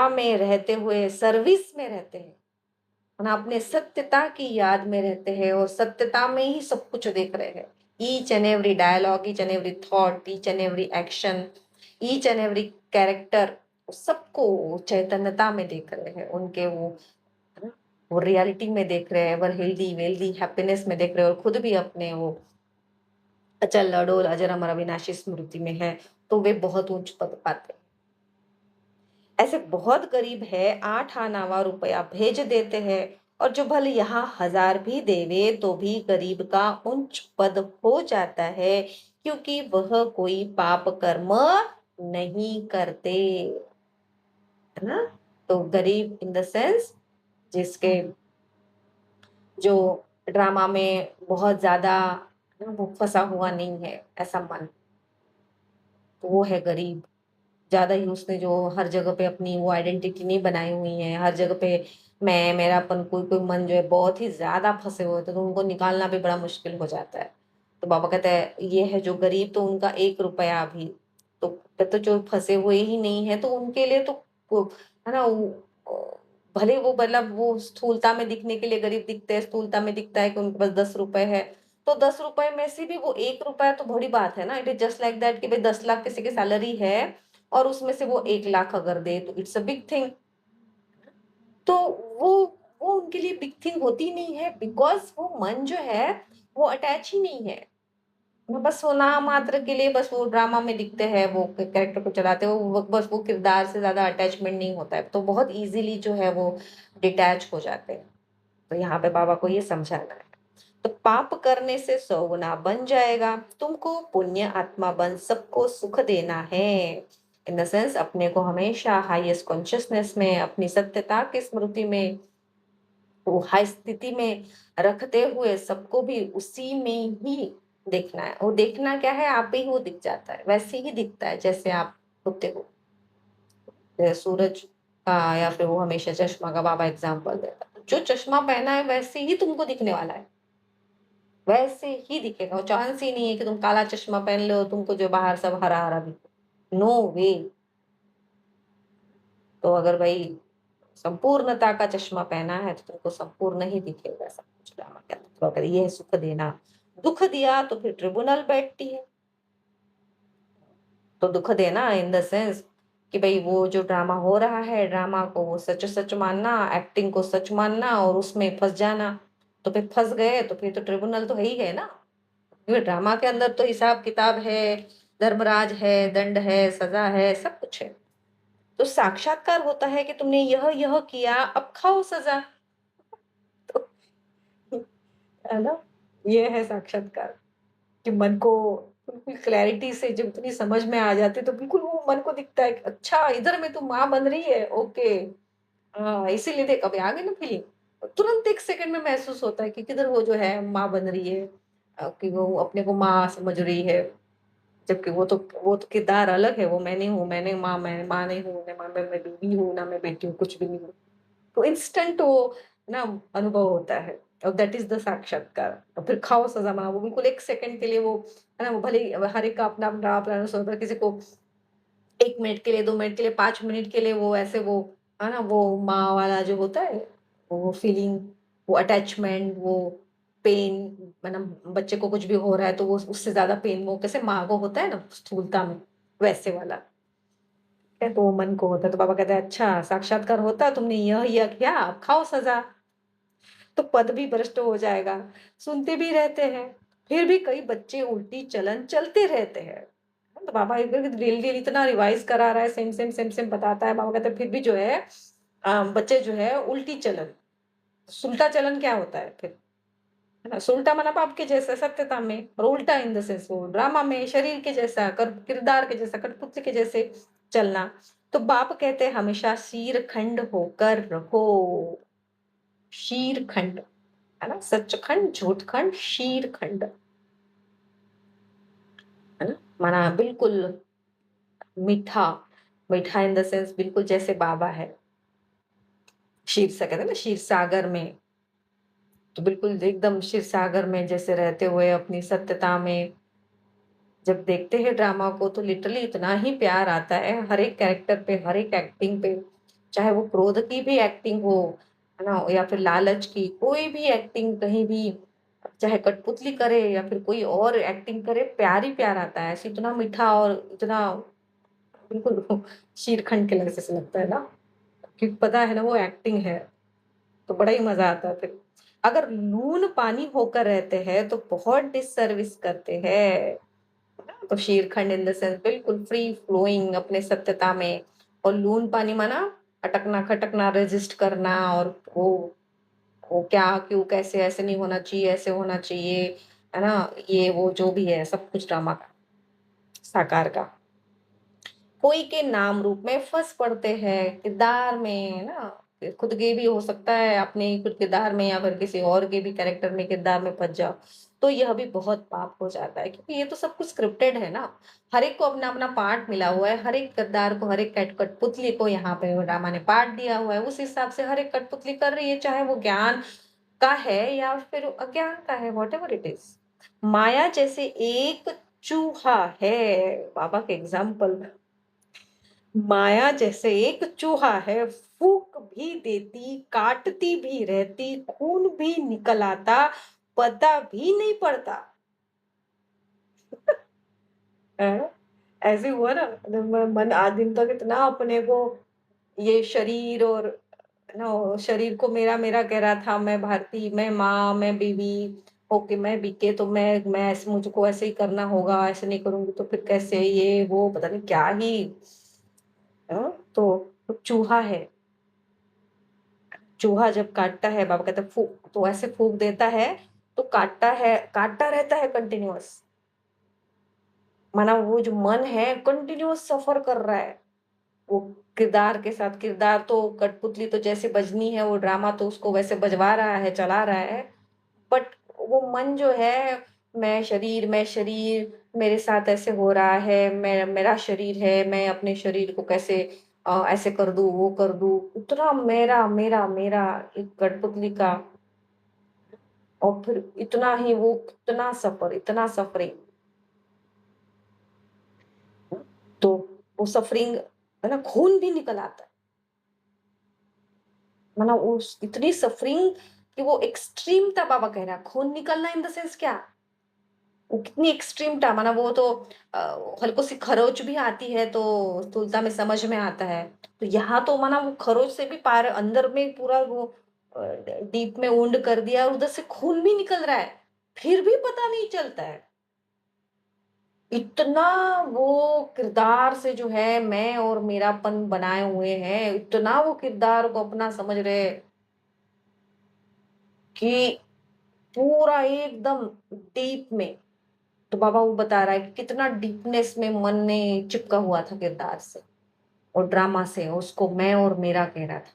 में रहते हुए सर्विस में रहते हैं, माना अपने सत्यता की याद में रहते हैं और सत्यता में ही सब कुछ देख रहे हैं। Each and every dialogue, each and every thought, each and every action, each and every character, सबको चैतन्यता में देख रहे हैं, उनके है ना, वो रियलिटी में देख रहे हैं, वो हेल्दी वेल्दी हैप्पीनेस में देख रहे हैं, और खुद भी अपने वो अचल अडोल अजर अमर अविनाशी स्मृति में है, तो वे बहुत ऊंच पद पाते हैं। ऐसे बहुत गरीब है 8 आना रुपया भेज देते हैं, और जो भले यहाँ 1000 भी देवे तो भी गरीब का उच्च पद हो जाता है, क्योंकि वह कोई पाप कर्म नहीं करते, है ना। तो गरीब इन द सेंस जिसके जो ड्रामा में बहुत ज्यादा वो फंसा हुआ नहीं है, ऐसा मन, तो वो है गरीब। ज्यादा ही उसने जो हर जगह पे अपनी वो आइडेंटिटी नहीं बनाई हुई है, हर जगह पे मैं मेरापन, कोई कोई मन जो है बहुत ही ज्यादा फंसे हुए थे, तो उनको निकालना भी बड़ा मुश्किल हो जाता है। तो बाबा कहते हैं ये है जो गरीब, तो उनका 1 रुपया भी, तो जो फंसे हुए ही नहीं है तो उनके लिए तो है ना, भले वो मतलब वो स्थूलता में दिखने के लिए गरीब दिखते हैं, स्थूलता में दिखता है कि उनके पास 10 रुपए है, तो 10 रुपए में से भी वो 1 रुपया तो बड़ी बात है ना। It is just like that कि भाई 10 लाख किसी की सैलरी है, और उसमें से वो 1 लाख अगर दे तो इट्स अ बिग थिंग। तो वो वो उनके लिए बिग थिंग होती नहीं है, बिकॉज वो मन जो है वो अटैच ही नहीं है। वो बस वो नाम मात्र के लिए बस वो ड्रामा में दिखते हैं, वो कैरेक्टर को चलाते हैं, वो बस वो किरदार से ज्यादा अटैचमेंट नहीं होता है, तो बहुत इजीली जो है वो डिटैच हो जाते हैं। तो यहाँ पे बाबा को ये समझाना है। तो पाप करने से 100 गुना बन जाएगा, तुमको पुण्य आत्मा बन सबको सुख देना है। इन द सेंस अपने को हमेशा हाईएस्ट कॉन्शियसनेस में, अपनी सत्यता की स्मृति में, वो हाई स्थिति में रखते हुए सबको भी उसी में ही देखना है। वो देखना क्या है, आप ही वो दिख जाता है, वैसे ही दिखता है जैसे आप होते हो। सूरज का या फिर वो हमेशा चश्मा का बाबा एग्जाम्पल देता है, जो चश्मा पहना है वैसे ही तुमको दिखने वाला है, वैसे ही दिखेगा। वो चांस ही नहीं है कि तुम काला चश्मा पहन लो तुमको जो बाहर सब हरा हरा दिखे, नो वे। तो अगर भाई संपूर्णता का चश्मा पहना है तो तुमको संपूर्ण ही दिखेगा सब कुछ ड्रामा के अंदर। तो अगर ये है सुख देना, दुख दिया तो फिर ट्रिब्यूनल बैठती है। तो दुख देना इन द सेंस कि भाई वो जो ड्रामा हो रहा है, ड्रामा को वो सच सच मानना, एक्टिंग को सच मानना और उसमें फंस जाना। तो फिर फंस गए तो फिर तो ट्रिब्यूनल तो है ही है ना, क्योंकि ड्रामा के अंदर तो हिसाब किताब है, धर्मराज है, दंड है, सजा है, सब कुछ है। तो साक्षात्कार होता है कि तुमने यह किया, अब खाओ सजा। तो है ना, ये है साक्षात्कार, कि मन को बिल्कुल क्लैरिटी से जब इतनी समझ में आ जाती है तो बिल्कुल वो मन को दिखता है कि अच्छा इधर में तो माँ बन रही है, ओके। हाँ इसीलिए देख अभी आ गई ना फीलिंग, तुरंत 1 सेकंड में महसूस होता है कि किधर वो जो है माँ बन रही है, कि वो अपने को माँ समझ रही है, जबकि वो तो किरदार अलग है, वो मैं नहीं हूँ, मैं माँ नहीं हूँ, मैं बीवी हूँ ना, मैं बेटी हूँ, कुछ भी नहीं हूँ। तो इंस्टेंट वो ना अनुभव होता है, और दैट इज द साक्षात्कार। और फिर खाओ सजा माँ, वो बिल्कुल 1 सेकंड के लिए वो, है ना, वो भले ही हर एक का अपना अपना प्लान होता है, किसी को 1 मिनट के लिए, 2 मिनट के लिए, 5 मिनट के लिए वो ऐसे वो, है ना, वो माँ वाला जो होता है, वो फीलिंग, वो अटैचमेंट, वो पेन, मतलब बच्चे को कुछ भी हो रहा है तो वो उससे ज्यादा पेन वो कैसे माँ को होता है ना स्थूलता में, वैसे वाला है, तो वो मन को होता है। तो बाबा कहते हैं अच्छा साक्षात्कार होता, तुमने यह किया, अब खाओ सजा। तो पद भी भ्रष्ट हो जाएगा। सुनते भी रहते हैं, फिर भी कई बच्चे उल्टी चलन चलते रहते हैं। तो बाबा एक बार डेली डेली इतना रिवाइज करा रहा है, सेम सेम सेम सेम बताता है, बाबा कहते हैं फिर भी जो है बच्चे जो है उल्टी चलन, सुलटा चलन क्या होता है फिर, है ना, सुलटा मतलब आपके जैसा सत्यता में, और उल्टा इन द सेंस वो ड्रामा में शरीर के जैसा, कर किरदार के जैसा, कठपुतली के जैसे चलना। तो बाप कहते हैं हमेशा शीर खंड होकर रहो। शीर खंड, है ना, सचखंड, झूठखंड, शीर खंड, है ना, माना बिल्कुल मीठा। मीठा इन द सेंस बिल्कुल जैसे बाबा है, क्षीर सा कहते हैं ना, क्षीर सागर में। तो बिल्कुल एकदम क्षीर सागर में जैसे रहते हुए अपनी सत्यता में, जब देखते हैं ड्रामा को तो लिटरली इतना ही प्यार आता है हर एक कैरेक्टर पे, हर एक एक्टिंग पे। चाहे वो क्रोध की भी एक्टिंग हो, है ना? या फिर लालच की, कोई भी एक्टिंग कहीं भी, चाहे कठपुतली करे या फिर कोई और एक्टिंग करे, प्यार ही प्यार आता है। ऐसे इतना मीठा और इतना बिल्कुल शीरखंड के जैसे लगता है ना, क्योंकि पता है ना वो एक्टिंग है, तो बड़ा ही मज़ा आता है फिर। अगर लून पानी होकर रहते हैं तो बहुत डिससर्विस करते हैं। तो शीरखंड इन द सेंस बिल्कुल फ्री फ्लोइंग अपने सत्यता में, और लून पानी माना अटकना खटकना रेजिस्ट करना, और वो क्या क्यों कैसे ऐसे नहीं होना चाहिए ऐसे होना चाहिए, है ना? ये वो जो भी है सब कुछ ड्रामा का, साकार का। कोई के नाम रूप में फँस पड़ते हैं, किरदार में, है ना? खुद के भी हो सकता है अपने ही खुद किरदार में या फिर किसी और के भी कैरेक्टर में किरदार में फँस जाओ, तो यह भी बहुत पाप हो जाता है, क्योंकि ये तो सब कुछ स्क्रिप्टेड है ना। हर एक को अपना-अपना पार्ट मिला हुआ है, हर एक किरदार को, हर एक कठपुतली को यहाँ पे ड्रामा ने पार्ट दिया हुआ है, उस हिसाब से हर एक कठपुतली कर रही है, चाहे वो ज्ञान का है या फिर अज्ञान का है, व्हाटएवर इट इज़। माया जैसे एक चूहा है, बाबा के एग्ज़ाम्पल, माया जैसे एक चूहा है, फूंक भी देती, काटती भी रहती, खून भी निकल आता, पता भी नहीं पड़ता। हैं? ऐसे हुआ ना, जब मैं मन आज दिन तक इतना अपने को ये शरीर और ना शरीर को मेरा मेरा कह रहा था, मैं भारती, मैं माँ, मैं बीवी, ओके मैं बीके तो मैं ऐसे मुझको ऐसे ही करना होगा, ऐसे नहीं करूँगी तो फिर कैसे ये वो पता नहीं क्या ही। तो चूहा है। चूहा जब काटता है बाबा कहते हैं फूँक, तो ऐसे फूँक देता है, तो काटता रहता है कंटीन्यूअस। माना वो जो मन है कंटीन्यूअस सफ़र कर रहा है। वो किरदार के साथ, किरदार तो कठपुतली तो जैसे बजनी है, वो ड्रामा तो उसको वैसे बजवा रहा है, चला रहा है। बट वो मन जो है, मैं शरीर, मेरे साथ ऐसे हो रहा है, मैं मेरा शरीर है, मैं अपने शरीर को कैसे ऐसे कर दूँ, वो कर दूँ। इतना मेरा, मेरा, मेरा एक कठपुतली का, और फिर इतना ही वो इतना सफ़रिंग, तो वो सफ़रिंग है ना, खून भी निकल आता है। मतलब उस इतनी सफ़रिंग कि वो एक्सट्रीम था, बाबा कह रहा है। खून निकलना इन द सेंस क्या? वो कितनी एक्सट्रीम था, माना वो तो अ, हल्को सी खरोच भी आती है तो स्थूलता में समझ में आता है। तो यहाँ तो माना वो खरोच से भी पार अंदर में पूरा वो डीप में वुंड कर दिया और उधर से खून भी निकल रहा है, फिर भी पता नहीं चलता है। इतना वो किरदार से जो है मैं और मेरापन बनाए हुए हैं, इतना वो किरदार को अपना समझ रहे कि पूरा एकदम डीप में। तो बाबा वो बता रहा है कि कितना डीपनेस में मन ने चिपका हुआ था किरदार से और ड्रामा से, उसको मैं और मेरा कह रहा था।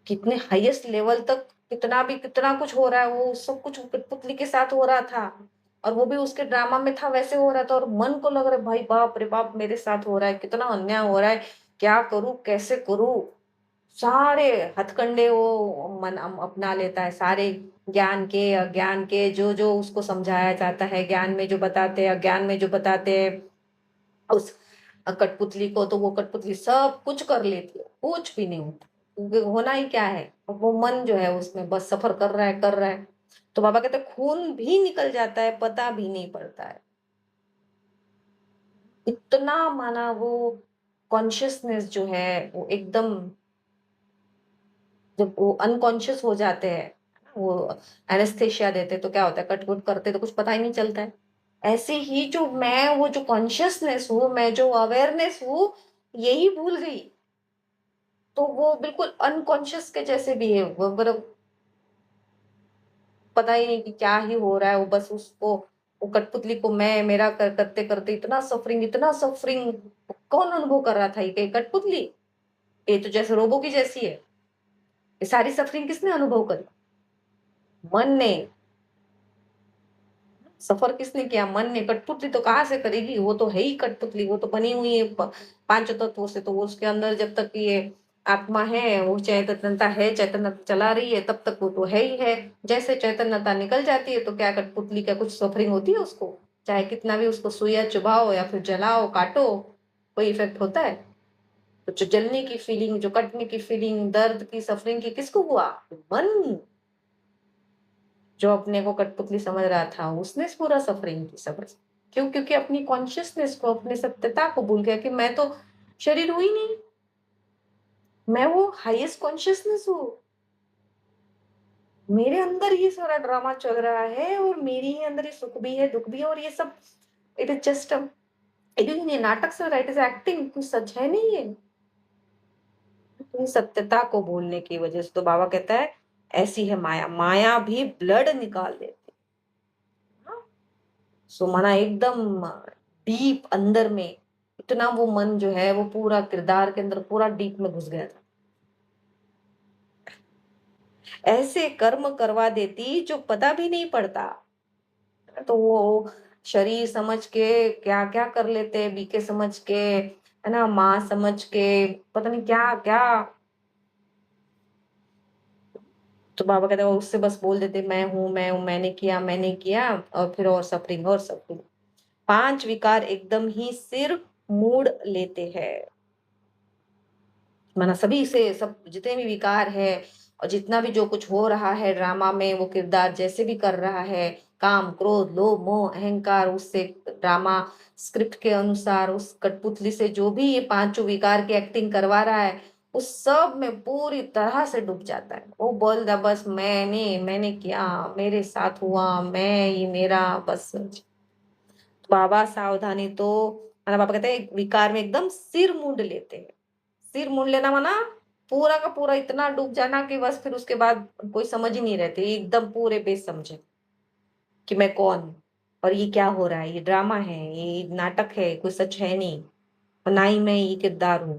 कितने हाईएस्ट लेवल तक कितना भी कितना कुछ हो रहा है, वो सब कुछ कठपुतली के साथ हो रहा था और वो भी उसके ड्रामा में था, वैसे हो रहा था और मन को लग रहा है भाई बाप रे बाप मेरे साथ हो रहा है, कितना अन्याय हो रहा है, क्या करूँ, कैसे करूँ? सारे हथकंडे वो मन अपना लेता है, सारे ज्ञान के, अज्ञान के, जो-जो उसको समझाया जाता है, ज्ञान में जो बताते हैं, अज्ञान में जो बताते हैं, उस कठपुतली को, तो वो कठपुतली सब कुछ कर लेती है, कुछ भी नहीं होता। क्योंकि होना ही क्या है? वो मन जो है उसमें बस सफ़र कर रहा है, कर रहा है। तो बाबा कहते हैं खून भी निकल जाता है, पता भी नहीं पड़ता है। इतना माना वो कॉन्शसनेस जो है वो एकदम, जब वो अनकॉन्शियस हो जाते हैं, वो एनेस्थीसिया देते तो क्या होता है, कट-कुट करते तो कुछ पता ही नहीं चलता है। ऐसे ही जो मैं वो जो कॉन्शियसनेस हूँ, मैं जो अवेयरनेस हूँ, यही भूल गई। तो वो बिल्कुल अनकॉन्शियस के जैसे बिहेव, वो मतलब पता ही नहीं कि क्या ही हो रहा है, वो बस उसको वो कठपुतली को मैं मेरा करते-करते इतना सफरिंग कौन अनुभव कर रहा था? ये कठपुतली? ये तो जैसे रोबो की जैसी है। ये सारी सफरिंग किसने अनुभव करी? मन ने। सफ़र किसने किया? मन ने। कठपुतली तो कहाँ से करेगी? वो तो है ही कठपुतली, वो तो बनी हुई है पाँच तत्वों से, तो वो उसके अंदर जब तक ये आत्मा है, वो चैतन्यता है, चैतन्यता चला रही है, तब तक वो तो है ही है। जैसे चैतन्यता निकल जाती है, तो क्या कठपुतली क्या कुछ सफ़रिंग होती है उसको? चाहे कितना भी उसको सुइयां चुभाओ या फिर जलाओ काटो, कोई इफेक्ट होता है? तो जो जलने की फीलिंग, जो कटने की फीलिंग, दर्द की, सफरिंग की किसको हुआ? मन। जो अपने को कठपुतली समझ रहा था उसने पूरा सफरिंग की समझ। क्यों? क्योंकि अपनी कॉन्शियसनेस को, अपनी सत्यता को भूल गया कि मैं तो शरीर हुई नहीं, मैं वो हाईएस्ट कॉन्शियसनेस हूँ। मेरे अंदर ये सारा ड्रामा चल रहा है और मेरे ही अंदर ये सुख भी है, दुख भी है, और ये सब इट इज जस्ट ये नाटक से, इट इज एक्टिंग, कुछ सच है नहीं ये। तो सत्यता को भूलने की वजह से तो बाबा कहता है ऐसी है माया, माया भी ब्लड निकाल देती है। सो माना एकदम डीप अंदर में, इतना वो मन जो है वो पूरा किरदार के अंदर पूरा डीप में घुस गया था। ऐसे कर्म करवा देती जो पता भी नहीं पड़ता। तो वो शरीर समझ के क्या क्या कर लेते, बीके समझ के, है ना, माँ समझ के, पता नहीं क्या क्या। तो बाबा कहते हैं वो उससे बस बोल देते मैं हूँ, मैं हूँ, मैंने किया, और फिर और सफरिंग और सफरिंग। 5 विकार एकदम ही सिर मोड़ लेते हैं। माना सभी से, सब जितने भी विकार है और जितना भी जो कुछ हो रहा है ड्रामा में, वो किरदार जैसे भी कर रहा है, काम, क्रोध, लोभ, मोह, अहंकार, उससे ड्रामा स्क्रिप्ट के अनुसार उस कठपुतली से जो भी ये पांचों विकार की एक्टिंग करवा रहा है, उस सब में पूरी तरह से डूब जाता है। वो बोलता बस मैंने किया, मेरे साथ हुआ, मैं ये मेरा बस। बाबा सावधानी तो, माना बाबा कहते हैं विकार में एकदम सिर मूंड लेते हैं। सिर मूंड लेना माना पूरा का पूरा इतना डूब जाना कि बस फिर उसके बाद कोई समझ ही नहीं रहती, एकदम पूरे बेसमझे कि मैं कौन हूँ और ये क्या हो रहा है, ये ड्रामा है, ये नाटक है, कोई सच है नहीं, और ना ही मैं ये किरदार हूँ,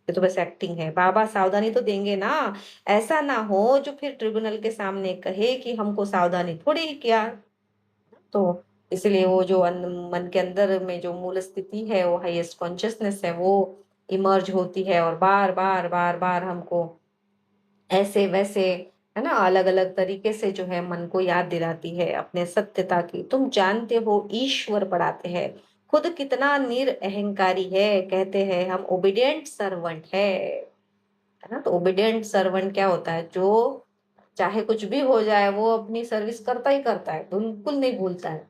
ये तो बस एक्टिंग है। बाबा सावधानी तो देंगे ना, ऐसा ना हो जो फिर ट्रिब्यूनल के सामने कहे कि हमको सावधानी थोड़ी ही किया। तो इसलिए वो जो मन के अंदर में जो मूल स्थिति है, वो हाईएस्ट कॉन्शियसनेस है, वो इमर्ज होती है और बार बार बार बार हमको ऐसे वैसे, है ना, अलग अलग तरीके से जो है मन को याद दिलाती है अपने सत्यता की। तुम जानते हो ईश्वर पढ़ाते हैं, खुद कितना निरअहंकारी है, कहते हैं हम ओबीडिएंट सर्वेंट है ना। तो ओबीडिएंट सर्वेंट क्या होता है? जो चाहे कुछ भी हो जाए वो अपनी सर्विस करता ही करता है, बिल्कुल नहीं भूलता है,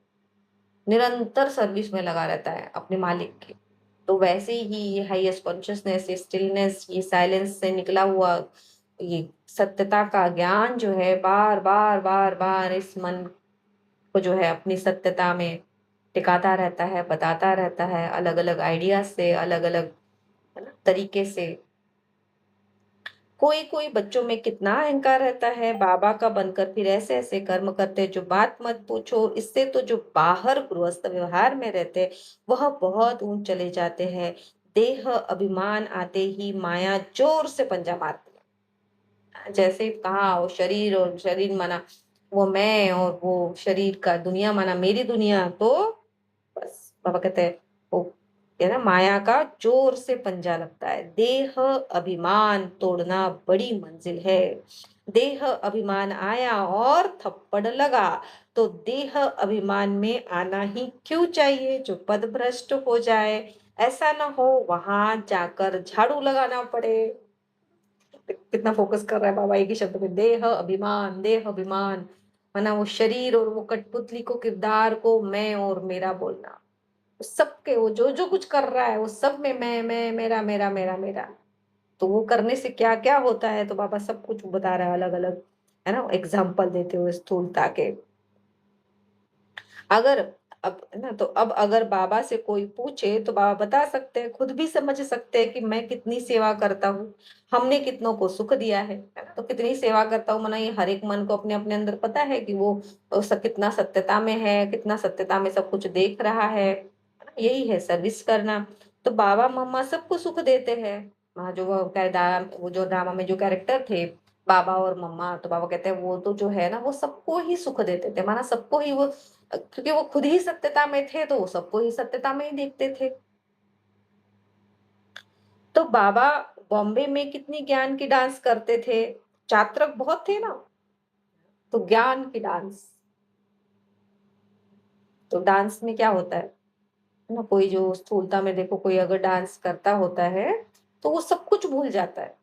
निरंतर सर्विस में लगा रहता है अपने मालिक के। तो वैसे ही ये हाईएस्ट कॉन्शियसनेस, ये स्टिलनेस, ये साइलेंस से निकला हुआ ये सत्यता का ज्ञान जो है बार बार बार बार इस मन को जो है अपनी सत्यता में टिकाता रहता है, बताता रहता है अलग अलग आइडियाज से, अलग अलग तरीके से। कोई कोई बच्चों में कितना अहंकार रहता है, बाबा का बनकर फिर ऐसे ऐसे कर्म करते हैं जो बात मत पूछो। इससे तो जो बाहर गृहस्थ व्यवहार में रहते वह बहुत ऊंच चले जाते हैं। देह अभिमान आते ही माया जोर से पंजा मारती है। जैसे कहा वो शरीर, और शरीर माना वो मैं, और वो शरीर का दुनिया माना मेरी दुनिया। तो बस बाबा कहते हैं वो है ना, माया का जोर से पंजा लगता है। देह अभिमान तोड़ना बड़ी मंजिल है। देह अभिमान आया और थप्पड़ लगा, तो देह अभिमान में आना ही क्यों चाहिए जो पद भ्रष्ट हो जाए। ऐसा ना हो वहां जाकर झाड़ू लगाना पड़े। कितना फोकस कर रहा है बाबा एक ही शब्द में, देह अभिमान, देह अभिमान, माना वो शरीर और वो कठपुतली को, किरदार को मैं और मेरा बोलना। सबके वो जो जो कुछ कर रहा है वो सब में मैं, मेरा मेरा मेरा मेरा। तो वो करने से क्या क्या होता है, तो बाबा सब कुछ बता रहा है अलग अलग, है ना, एग्जाम्पल देते हुए स्थूलता के। अगर अब है ना, तो अब अगर बाबा से कोई पूछे तो बाबा बता सकते हैं, खुद भी समझ सकते हैं कि मैं कितनी सेवा करता हूँ, हमने कितनों को सुख दिया है ना। तो कितनी सेवा करता हूँ मना ये हर एक मन को अपने अपने अंदर पता है कि वो कितना सत्यता में है, कितना सत्यता में सब कुछ देख रहा है ना? यही है सर्विस करना। तो बाबा मम्मा सबको सुख देते हैं। वहाँ जो वो जो ड्रामा में जो कैरेक्टर थे बाबा और मम्मा, तो बाबा कहते हैं वो तो जो है ना वो सबको ही सुख देते थे, माना सबको ही वो, क्योंकि वो खुद ही सत्यता में थे तो वो सबको ही सत्यता में ही देखते थे। तो बाबा बॉम्बे में कितनी ज्ञान की डांस करते थे, छात्र बहुत थे ना, तो ज्ञान की डांस। तो डांस में क्या होता है ना? कोई जो स्थूलता में देखो कोई अगर डांस करता होता है, तो वो सब कुछ भूल जाता है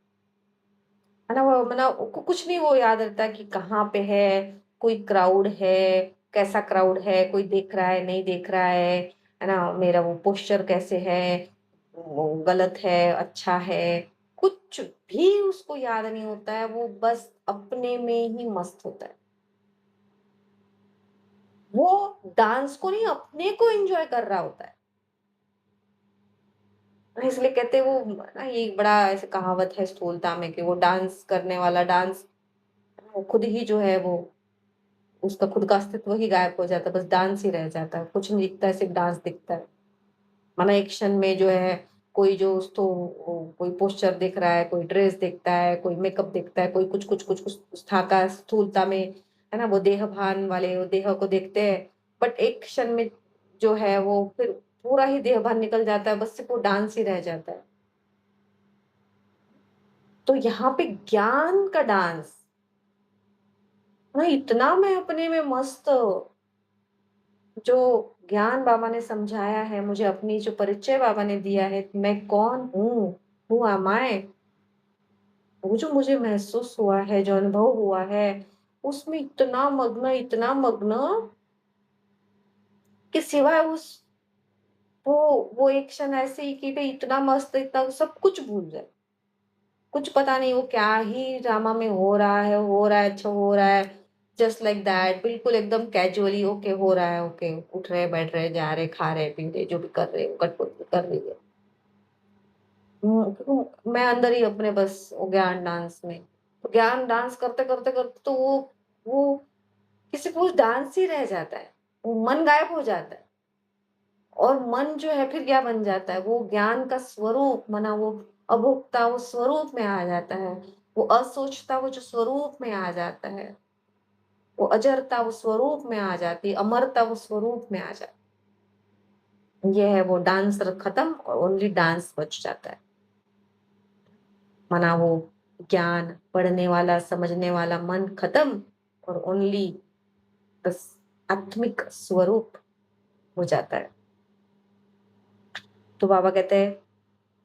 ना? वो मतलब को कुछ नहीं वो याद रहता कि कहाँ पे है, कोई क्राउड है, कैसा क्राउड है, कोई देख रहा है, नहीं देख रहा है ना? मेरा वो पोस्चर कैसे है, वो गलत है, अच्छा है, कुछ भी उसको याद नहीं होता है, वो बस अपने में ही मस्त होता है। वो डांस को नहीं, अपने को एन्जॉय कर रहा होता है। इसलिए कहते हैं वो ना ये एक बड़ा ऐसे कहावत है स्थूलता में कि वो डांस करने वाला डांस वो खुद ही जो है वो उसका खुद का अस्तित्व ही गायब हो जाता है, बस डांस ही रह जाता है, कुछ नहीं दिखता है, सिर्फ डांस दिखता है। माना एक क्षण में जो है कोई जो उसको कोई पोस्चर दिख रहा है, कोई ड्रेस दिखता है, कोई मेकअप दिखता है, कोई कुछ था स्थूलता में, है ना? वो देह भान वाले वो देह को देखते हैं, बट एक क्षण में जो है वो फिर पूरा ही देह भान निकल जाता है, बस सिर्फ वो डांस ही रह जाता है। तो यहाँ पे ज्ञान का डांस ना इतना मैं अपने में मस्त जो ज्ञान बाबा ने समझाया है मुझे अपनी जो परिचय बाबा ने दिया है मैं कौन हूँ हु एम आई वो जो मुझे महसूस हुआ है जो अनुभव हुआ है उसमें इतना मग्न कि सिवाय उस वो वो एक क्षण ऐसे ही कि भाई इतना मस्त इतना सब कुछ भूल जाए कुछ पता नहीं वो क्या ही ड्रामा में हो रहा है अच्छा हो रहा है जस्ट लाइक दैट बिल्कुल एकदम कैजुअली ओके हो रहा है ओके उठ रहे बैठ रहे जा रहे खा रहे पी रहे जो भी कर रहे हो कठपुतली कर रही है मैं अंदर ही अपने बस वो ज्ञान डांस में तो ज्ञान डांस करते तो वो किसी को डांस ही रह जाता है वो मन गायब हो जाता है और मन जो है फिर क्या बन जाता है वो ज्ञान का स्वरूप माना वो अभोक्ता वो स्वरूप में आ जाता है वो असोचता वो जो स्वरूप में आ जाता है वो अजरता वो स्वरूप में आ जाती है अमरता वो स्वरूप में आ जाती है ये है वो डांसर खत्म और ओनली डांस बच जाता है माना वो ज्ञान पढ़ने वाला समझने वाला मन खत्म और ओनली बस आत्मिक स्वरूप हो जाता है तो बाबा कहते हैं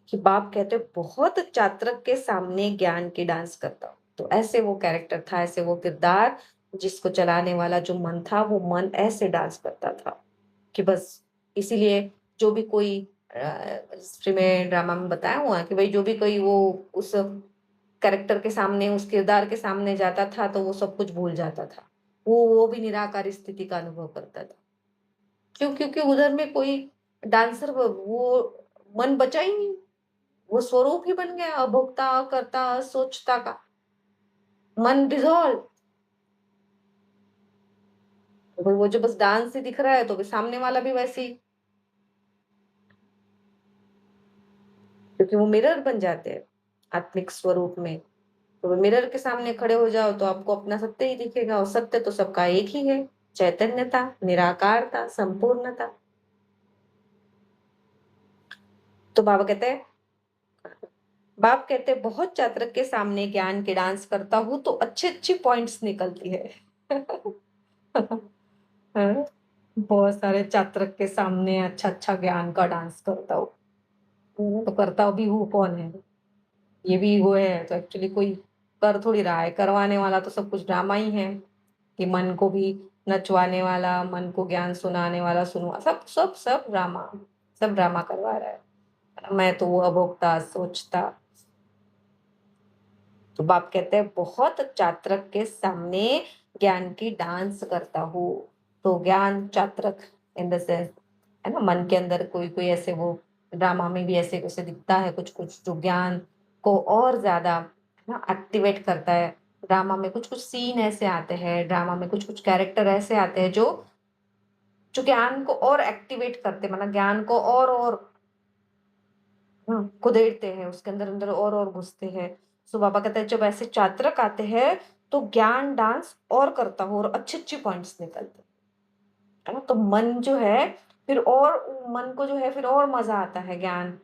कि बाप कहते बहुत चातक के सामने ज्ञान की डांस करता हूँ तो ऐसे वो कैरेक्टर था ऐसे वो किरदार जिसको चलाने वाला जो मन था वो मन ऐसे डांस करता था कि बस इसीलिए जो भी कोई हिस्ट्री में ड्रामा में बताया हुआ है कि भाई जो भी कोई वो उस कैरेक्टर के सामने उस किरदार के सामने जाता था तो वो सब कुछ भूल जाता था वो भी निराकार स्थिति का अनुभव करता था क्यों क्योंकि उधर में कोई डांसर वो मन बचा ही नहीं वो स्वरूप ही बन गया अभोक्ता करता सोचता का मन डिसॉल्व तो वो जो बस डांस ही दिख रहा है तो भी सामने वाला भी वैसे ही क्योंकि वो मिरर बन जाते हैं आत्मिक स्वरूप में तो मिरर के सामने खड़े हो जाओ तो आपको अपना सत्य ही दिखेगा और सत्य तो सबका एक ही है चैतन्यता निराकारता संपूर्णता तो बाप कहते हैं बहुत चातक के सामने ज्ञान के डांस करता हूँ तो अच्छे अच्छी पॉइंट्स निकलती है हाँ, बहुत सारे चातक के सामने अच्छा अच्छा ज्ञान का डांस करता हूँ तो करता भी हूँ कौन है ये भी ईगो है तो एक्चुअली कोई कर थोड़ी रहा है करवाने वाला तो सब कुछ ड्रामा ही है कि मन को भी नचवाने वाला मन को ज्ञान सुनाने वाला सुनवा सब सब सब ड्रामा करवा रहा है मैं तो वो अभोक्ता सोचता तो बाप कहते हैं बहुत चातक के सामने ज्ञान की डांस करता हूँ तो ज्ञान चातक इन द सेंस है ना मन के अंदर कोई कोई ऐसे वो ड्रामा में भी ऐसे कैसे दिखता है कुछ कुछ जो ज्ञान को और ज्यादा है ना एक्टिवेट करता है ड्रामा में कुछ कुछ सीन ऐसे आते हैं ड्रामा में कुछ कुछ कैरेक्टर ऐसे आते हैं जो जो ज्ञान को और एक्टिवेट करते हैं मतलब ज्ञान को और कुदेरते हैं उसके अंदर अंदर और घुसते हैं सो बाबा कहते हैं जब ऐसे चात्रक आते हैं तो ज्ञान डांस और करता हो और अच्छे अच्छे पॉइंट्स निकलते हैं है ना तो मन जो है फिर और मन को जो है फिर और मजा आता है ज्ञान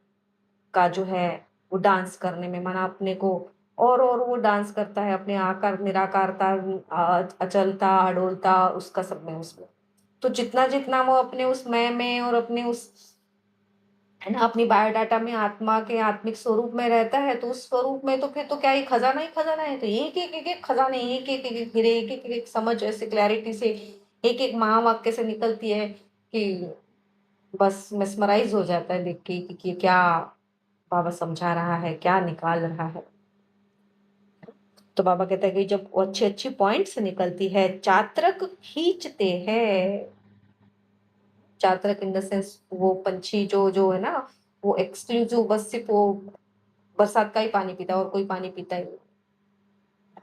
का जो है वो डांस करने में मन अपने को और वो डांस करता है अपने आकार निराकारता अचलता अडोलता उसका सब में उसमें तो जितना जितना वो अपने उस मैं में और अपने उस, है ना, अपनी बायोडाटा में आत्मा के आत्मिक स्वरूप में रहता है, तो उस स्वरूप में तो फिर तो क्या ही खजाना है। तो एक खजाने, एक हीरे, एक समझ ऐसे क्लैरिटी से, एक महावाक्य से निकलती है कि बस मेस्मराइज हो जाता है देख के कि क्या बाबा समझा रहा है, क्या निकाल रहा है। तो बाबा कहता है कि जब वो अच्छी अच्छी पॉइंट से निकलती है, चात्रक खींचते हैं। चात्रक इन द सेंस वो पंछी जो जो है ना, वो एक्सक्लूसिव बस सिर्फ वो बरसात का ही पानी पीता है और कोई पानी पीता ही नहीं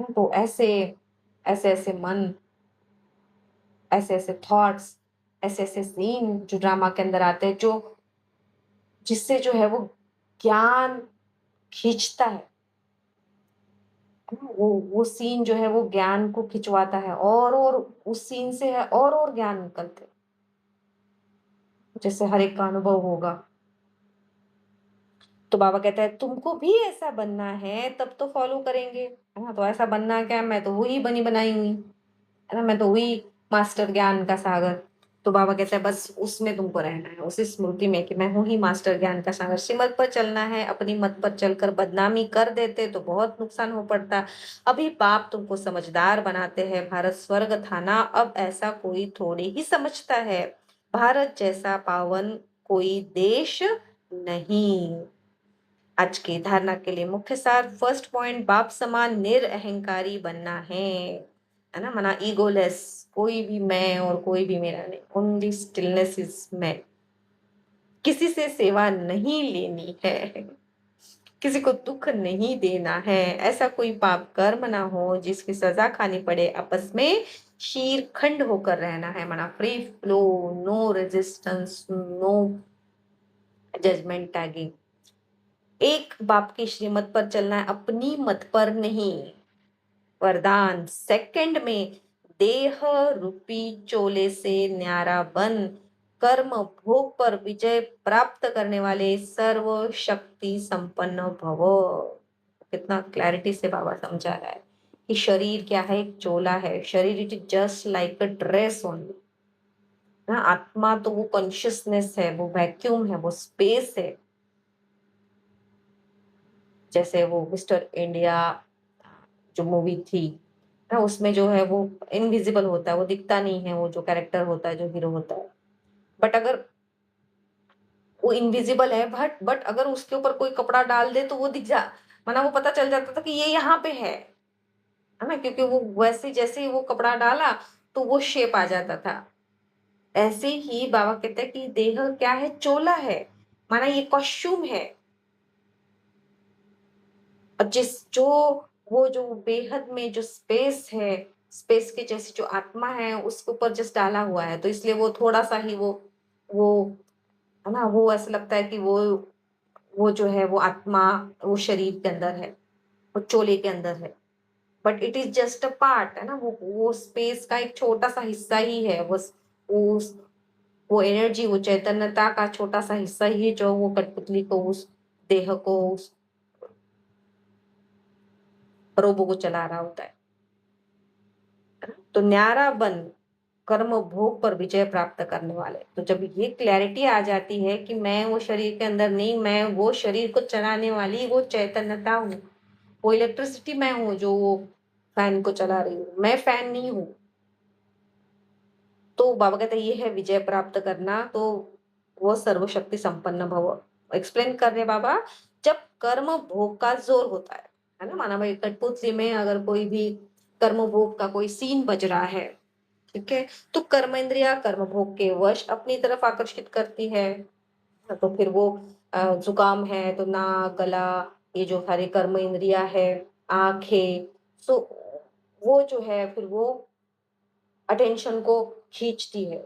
है। तो ऐसे ऐसे ऐसे मन, ऐसे ऐसे थॉट्स, ऐसे ऐसे सीन जो ड्रामा के अंदर आते हैं, जो जिससे जो है वो ज्ञान खींचता है। वो सीन जो है वो ज्ञान को खिंचवाता है, और उस सीन से है और ज्ञान निकलते हैं। जैसे हर एक का अनुभव होगा। तो बाबा कहता है तुमको भी ऐसा बनना है तब तो फॉलो करेंगे, है ना। तो ऐसा बनना क्या है, मैं तो वही बनी बनाई हुई, है ना, मैं तो वही मास्टर ज्ञान का सागर। तो बाबा कहता है बस उसमें तुमको रहना है, उसी स्मृति में कि मैं हूं ही मास्टर ज्ञान का सागर। श्रीमत पर चलना है, अपनी मत पर चलकर बदनामी कर देते तो बहुत नुकसान हो पड़ता। अभी बाप तुमको समझदार बनाते हैं, भारत स्वर्ग था ना, अब ऐसा कोई थोड़ी ही समझता है। भारत जैसा पावन कोई देश नहीं। आज की धारणा के लिए मुख्य सार, फर्स्ट पॉइंट, बाप समान निरअहंकारी बनना है ना, मना ईगोलेस, कोई भी मैं और कोई भी मेरा नहीं, ओनली स्टिलनेस इज मैं। किसी से सेवा नहीं लेनी है, किसी को दुख नहीं देना है, ऐसा कोई पाप कर्म ना हो जिसकी सजा खानी पड़े, आपस में शीरखंड होकर रहना है, मना free flow, no resistance, no judgement tagging. एक बाप की श्रीमत पर चलना है, अपनी मत पर नहीं। वरदान सेकंड में, देह रूपी चोले से न्यारा बन, कर्म भोग पर विजय प्राप्त करने वाले सर्व शक्ति संपन्न भव। कितना क्लैरिटी से बाबा समझा रहा है कि शरीर क्या है, एक चोला है। शरीर it is just like a dress only ना। आत्मा तो वो कॉन्शियसनेस है, वो वैक्यूम है, वो स्पेस है। जैसे वो मिस्टर इंडिया जो मूवी थी ना, उसमें जो है वो इनविजिबल होता है, वो दिखता नहीं है, वो जो कैरेक्टर होता है, जो हीरो होता है। बट अगर वो इनविजिबल है, बट अगर उसके ऊपर कोई कपड़ा डाल दे तो वो दिख जा, माना वो पता चल जाता था कि ये यहाँ पे है ना, क्योंकि वो वैसे जैसे ही वो कपड़ा डाला तो वो शेप आ जाता था। ऐसे ही बाबा कहते हैं कि देह क्या है, चोला है, माना ये कॉस्ट्यूम है। और जिस जो वो जो बेहद में जो स्पेस है, स्पेस के जैसी जो आत्मा है उसके ऊपर जस्ट डाला हुआ है, तो इसलिए वो थोड़ा सा ही वो है ना, वो ऐसा लगता है कि वो जो है वो आत्मा वो शरीर के अंदर है, वो चोले के अंदर है। But it is just a part, है ना, वो स्पेस का एक छोटा सा हिस्सा ही है। वो वो एनर्जी, वो चैतन्यता का छोटा सा हिस्सा ही है जो वो कठपुतली को, उस देह को, उस रोबो को चला रहा होता है। तो न्यारा बन, कर्म भोग पर विजय प्राप्त करने वाले। तो जब ये क्लैरिटी आ जाती है कि मैं वो शरीर के अंदर नहीं, मैं वो शरीर को चलाने वाली वो चैतन्यता हूँ, वो इलेक्ट्रिसिटी मैं हूँ जो वो फैन को चला रही हूँ, मैं फैन नहीं हूँ। तो बाबा कहते हैं ये है विजय प्राप्त करना। तो वो सर्वशक्ति संपन्न भव एक्सप्लेन कर रहे बाबा। जब कर्म भोग का जोर होता है ना, माना भाई कठपुतली में अगर कोई भी कर्म भोग का कोई सीन बज रहा है, ठीक है, तो कर्म इंद्रिया कर्म भोग के वश अपनी तरफ आकर्षित करती है। तो फिर वो जुकाम है तो नाक, गला, ये जो सारे कर्म इंद्रिया है, आंखें, सो वो जो है फिर वो अटेंशन को खींचती है,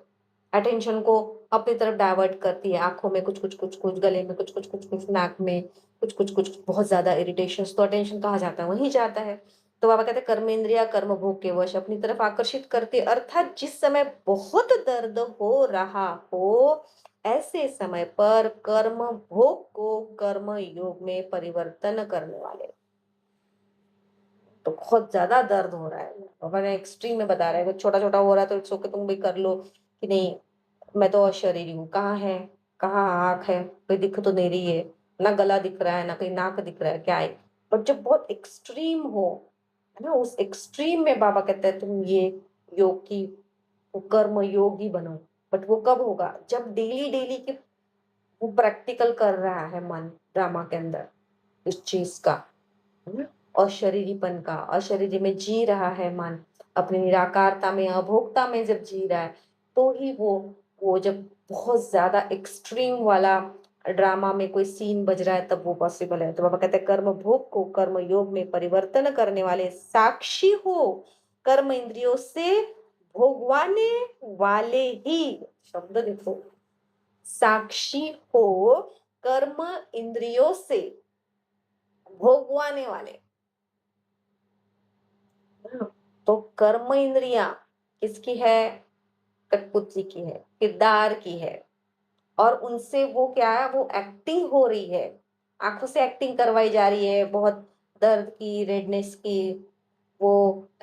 अटेंशन को अपनी तरफ डाइवर्ट करती है। आंखों में कुछ, गले में कुछ, नाक में कुछ, बहुत ज्यादा इरिटेशन, तो अटेंशन कहाँ जाता है, वहीं जाता है। तो बाबा कहते हैं कर्म इंद्रिया कर्म भोग के वश अपनी तरफ आकर्षित करते, अर्थात जिस समय बहुत दर्द हो रहा हो, ऐसे समय पर कर्म भोग को कर्म योग में परिवर्तन करने वाले। तो बहुत ज्यादा दर्द हो रहा है, बाबा ने एक्सट्रीम में बता रहा है, छोटा छोटा हो रहा है तो इट्स ओके, तुम भी कर लो, कि नहीं, मैं तो अशरीरी हूँ, कहाँ है, कहाँ आँख है, कोई दिख तो नहीं रही है, ना गला दिख रहा है, ना कहीं नाक दिख रहा है, क्या है? बट जब बहुत एक्सट्रीम हो, है ना, उस एक्सट्रीम में बाबा कहते हैं तुम ये योग की वो कर्म योगी बनो। बट वो कब होगा? जब डेली डेली के वो प्रैक्टिकल कर रहा है मन ड्रामा के अंदर इस चीज का, है ना? अशरीरीपन का, अशरीरी में जी रहा है मन, अपनी निराकारता में, अभोक्ता में जब जी रहा है, तो ही वो जब बहुत ज्यादा एक्सट्रीम वाला ड्रामा में कोई सीन बज रहा है तब वो पॉसिबल है। तो बाबा कहते हैं कर्म भोग को कर्म योग में परिवर्तन करने वाले साक्षी हो, कर्म इंद्रियों से भोगवाने वाले ही, शब्द देखो, साक्षी हो कर्म इंद्रियों से भोगवाने वाले। हाँ, तो कर्म इंद्रियां किसकी है? कठपुतली की है, किरदार की है। और उनसे वो क्या है, वो एक्टिंग हो रही है, आंखों से एक्टिंग करवाई जा रही है, बहुत दर्द की, रेडनेस की, वो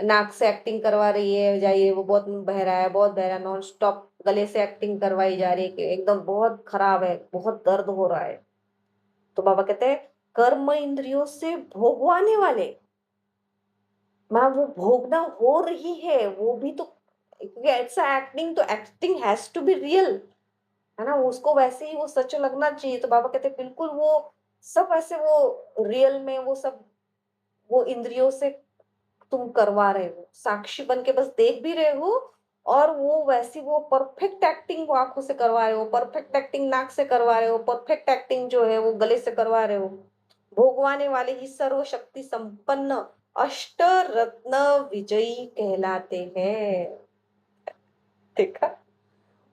नाक से एक्टिंग करवा रही है, जाइए वो बहुत बहरा है, बहुत बहरा, नॉन स्टॉप गले से एक्टिंग करवाई जा रही है कि एकदम बहुत खराब है, बहुत दर्द हो रहा है। तो बाबा कहते हैं कर्म इंद्रियों से भोगवाने वाले, माँ वो भोगना हो रही है, वो भी तो, इट्स एक्टिंग, तो acting has to be real, है ना, उसको वैसे ही वो सच लगना चाहिए। तो बाबा कहते हैं बिल्कुल वो सब ऐसे वो रियल में वो सब वो इंद्रियों से तुम करवा रहे हो, साक्षी बन के बस देख भी रहे हो, और वो वैसी वो परफेक्ट एक्टिंग वो आंखों से करवा रहे हो, परफेक्ट एक्टिंग नाक से करवा रहे हो, परफेक्ट एक्टिंग जो है वो गले से करवा रहे हो। भोगवाने वाले ही सर्वशक्ति संपन्न अष्ट रत्न विजयी कहलाते हैं। देखा,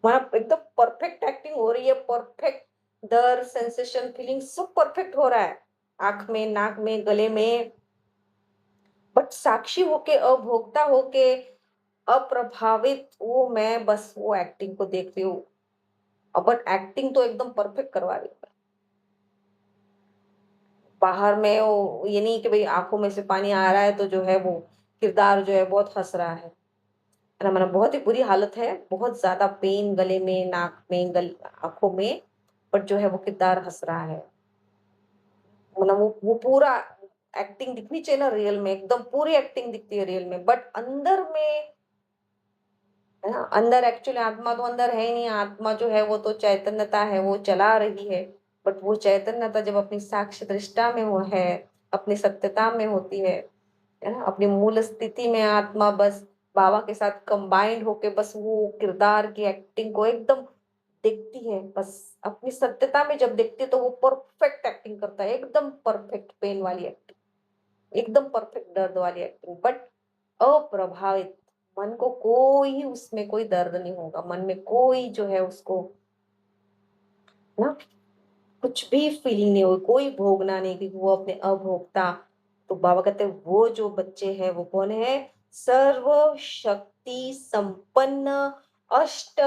वहां एकदम परफेक्ट एक्टिंग हो रही है, परफेक्ट दर्द सेंसेशन फीलिंग सब परफेक्ट हो रहा है, आंख में, नाक में, गले में, बट साक्षी होके, अभोक्ता होके, अप्रभावित वो मैं बस वो एक्टिंग को देख रही हूँ, बट एक्टिंग तो एकदम परफेक्ट करवा रही हूँ। बाहर में वो ये नहीं कि भाई आंखों में से पानी आ रहा है तो जो है वो किरदार जो है बहुत हंस रहा है ना, मतलब बहुत ही बुरी हालत है, बहुत ज्यादा पेन गले में, नाक में, आंखों में, बट जो है वो किरदार हंस रहा है, मतलब वो पूरा एक्टिंग दिखनी चाहिए ना रियल में, एकदम पूरी एक्टिंग दिखती है रियल में, बट अंदर में, है ना, अंदर एक्चुअली आत्मा तो अंदर है ही नहीं, आत्मा जो है वो तो चैतन्यता है, वो चला रही है, बट वो चैतन्यता जब अपनी साक्ष्य दृष्टा में वो है, अपनी सत्यता में होती है ना, अपनी मूल स्थिति में आत्मा बस बाबा के साथ कंबाइंड होके बस वो किरदार की एक्टिंग को एकदम देखती है, बस अपनी सत्यता में जब देखती है तो वो परफेक्ट एक्टिंग करता है, एकदम परफेक्ट पेन वाली एक्टिंग, एकदम परफेक्ट दर्द वाली एक्टिंग, बट अप्रभावित, मन को कोई उसमें कोई दर्द नहीं होगा, मन में कोई जो है उसको ना कुछ भी फीलिंग नहीं होगी, कोई भोगना नहीं, क्योंकि वो अपने अभोक्ता। तो बाबा कहते हैं वो जो बच्चे हैं वो कौन है? सर्व शक्ति संपन्न अष्ट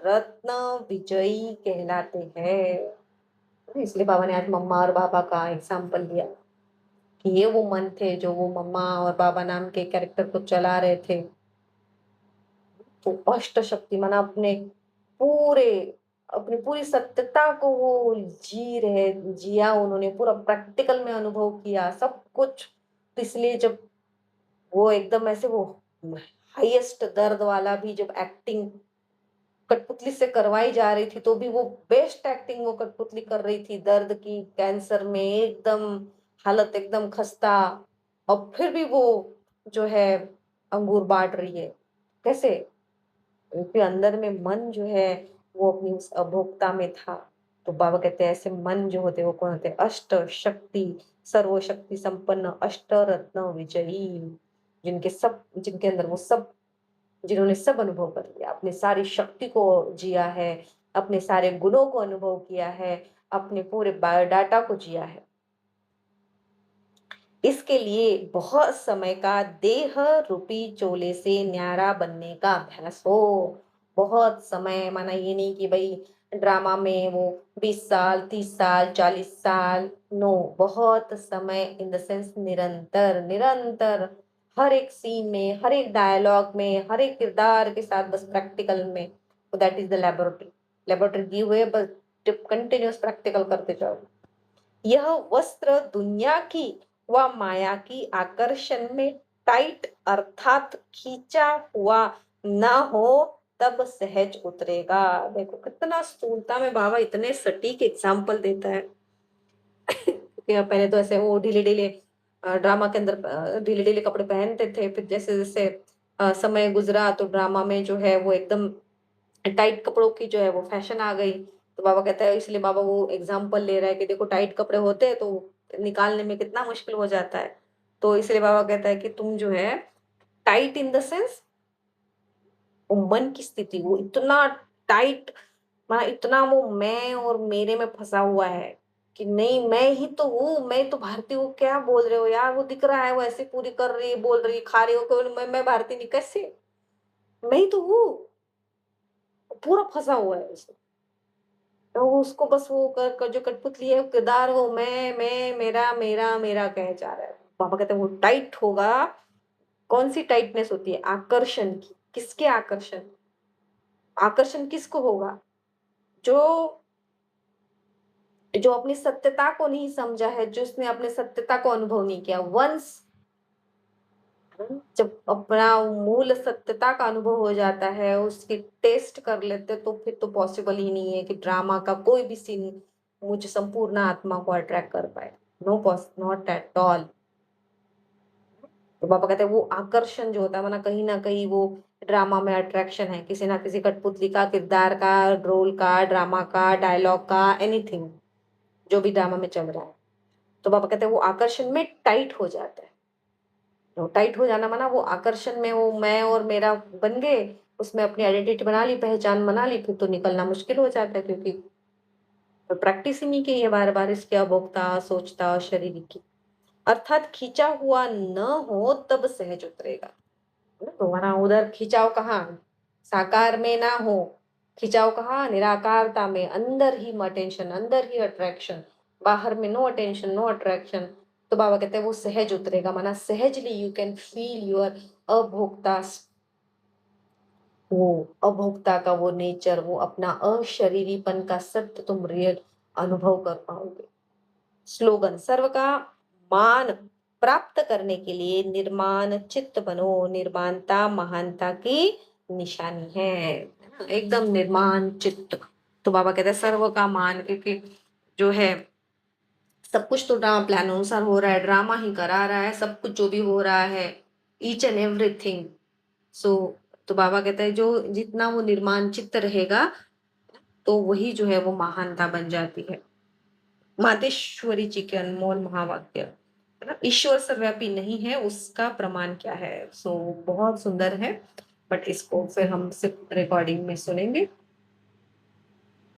रत्न विजयी कहलाते हैं। इसलिए बाबा ने आज मम्मा और बाबा का एग्जाम्पल लिया कि ये वो मन थे जो वो मम्मा और बाबा नाम के कैरेक्टर को चला रहे थे। तो अष्ट शक्ति माना पूरे अपनी पूरी सत्यता को वो जिया उन्होंने, पूरा प्रैक्टिकल में अनुभव किया सब कुछ। तो इसलिए जब वो एकदम ऐसे वो हाईएस्ट दर्द वाला भी जब एक्टिंग कठपुतली से करवाई जा रही थी तो भी वो बेस्ट एक्टिंग वो कठपुतली कर रही थी, दर्द की, कैंसर में एकदम हालत एकदम खस्ता, और फिर भी वो जो है अंगूर बांट रही है। कैसे? क्योंकि अंदर में मन जो है वो अपनी उस अभोक्ता में था। तो बाबा कहते हैं ऐसे मन जो होते हैं वो कौन होते हैं? अष्ट शक्ति, सर्वशक्ति संपन्न अष्ट रत्न विजयी, जिनके अंदर वो सब, जिन्होंने सब अनुभव कर लिया, अपनी सारी शक्ति को जिया है, अपने सारे गुणों को अनुभव किया है, अपने पूरे बायोडाटा को जिया है। इसके लिए बहुत समय का देह रूपी चोले से न्यारा बनने का अभ्यास हो। बहुत समय माना ये नहीं कि भाई ड्रामा में वो 20 साल, 30 साल, 40 साल, नो, बहुत समय इन द सेंस निरंतर निरंतर, हर एक सीन में, हर एक डायलॉग में, हर एक किरदार के साथ बस प्रैक्टिकल में that is the laboratory. Laboratory दी हुई है, बस कंटिन्यूस प्रैक्टिकल करते जाओ। यह वस्त्र दुनिया की व माया की आकर्षण में टाइट अर्थात खींचा हुआ ना हो तब सहज उतरेगा। देखो कितना स्थूलता में बाबा इतने सटीक एग्जाम्पल देता है। क्योंकि पहले तो ऐसे वो ढीले ढीले ड्रामा के अंदर ढीले ढीले कपड़े पहनते थे, फिर जैसे जैसे समय गुजरा तो ड्रामा में जो है वो एकदम टाइट कपड़ों की जो है वो फैशन आ गई। तो बाबा कहता है, इसलिए बाबा वो एग्जाम्पल ले रहा है कि देखो टाइट कपड़े होते हैं तो निकालने में कितना मुश्किल हो जाता है। तो इसलिए बाबा कहता है कि तुम जो है टाइट इन द सेंस वो मन की स्थिति, वो इतना टाइट, माना इतना वो मैं और मेरे में फंसा हुआ है कि नहीं मैं ही तो हूँ, मैं तो भारतीय हूँ, क्या बोल रहे हो यार, वो दिख रहा है वो ऐसे पूरी कर रही है, बोल रही है, खा रही हो, मैं भारतीय नहीं, कैसे, मैं ही तो हूँ। पूरा फंसा हुआ है उसमें। तो उसको बस वो कर जो कठपुतली है, किरदार वो मैं मेरा मेरा मेरा कहे जा रहा है। पापा कहते हैं वो टाइट होगा। कौन सी टाइटनेस होती है? आकर्षण की। किसके आकर्षण? आकर्षण किसको होगा? जो जो अपनी सत्यता को नहीं समझा है, जो उसने अपने सत्यता को अनुभव नहीं किया। वंस जब अपना मूल सत्यता का अनुभव हो जाता है, उसकी टेस्ट कर लेते, तो फिर तो पॉसिबल ही नहीं है कि ड्रामा का कोई भी सीन मुझे संपूर्ण आत्मा को अट्रैक्ट कर पाए। Not at all. तो पापा कहते हैं वो आकर्षण जो होता है, माना कहीं ना कहीं वो ड्रामा में अट्रैक्शन है, किसी ना किसी कठपुतली का, किरदार का, रोल का, ड्रामा का, डायलॉग का, एनीथिंग जो भी ड्रामा में चल रहा है। तो पापा कहते हैं वो आकर्षण में टाइट हो जाता है। तो टाइट हो जाना माना वो आकर्षण में वो मैं और मेरा बन गए, उसमें अपनी आइडेंटिटी बना ली, पहचान बना ली, फिर तो निकलना मुश्किल हो जाता है, क्योंकि तो प्रैक्टिस ही नहीं की है बार बार इसके अभोक्ता सोचता शरीर की। अर्थात खींचा हुआ न हो तब सहज उतरेगा। तो वहां उधर खिंचाव कहाँ? साकार में ना हो। खिंचाव कहाँ? निराकारता में, अंदर ही अटेंशन, अंदर ही अट्रैक्शन, बाहर में नो अटेंशन नो अट्रैक्शन। तो बाबा कहते हैं वो सहज उतरेगा, माना सहजली यू कैन फील योर अभोक्ता, वो अभोक्ता का वो नेचर, वो अपना अशरीरीपन का सत्य तुम रियल अनुभव कर पाओगे। स्लोगन: सर्व का मान प्राप्त करने के लिए निर्माण चित्त बनो, निर्माणता महानता की निशानी है। एकदम निर्माण चित्त। तो बाबा कहते हैं सर्व का मान, क्योंकि जो है सब कुछ तो ड्रामा प्लान अनुसार हो रहा है, ड्रामा ही करा रहा है सब कुछ जो भी हो रहा है, ईच एंड एवरीथिंग। सो तो बाबा कहते हैं जो जितना वो निर्माण चित्त रहेगा, तो वही जो है वो महानता बन जाती है। मातेश्वरी जी के अनमोल महावाक्य, है ना, ईश्वर सर्वव्यापी नहीं है उसका प्रमाण क्या है। सो बहुत सुंदर है, बट इसको फिर हम सिर्फ रिकॉर्डिंग में सुनेंगे।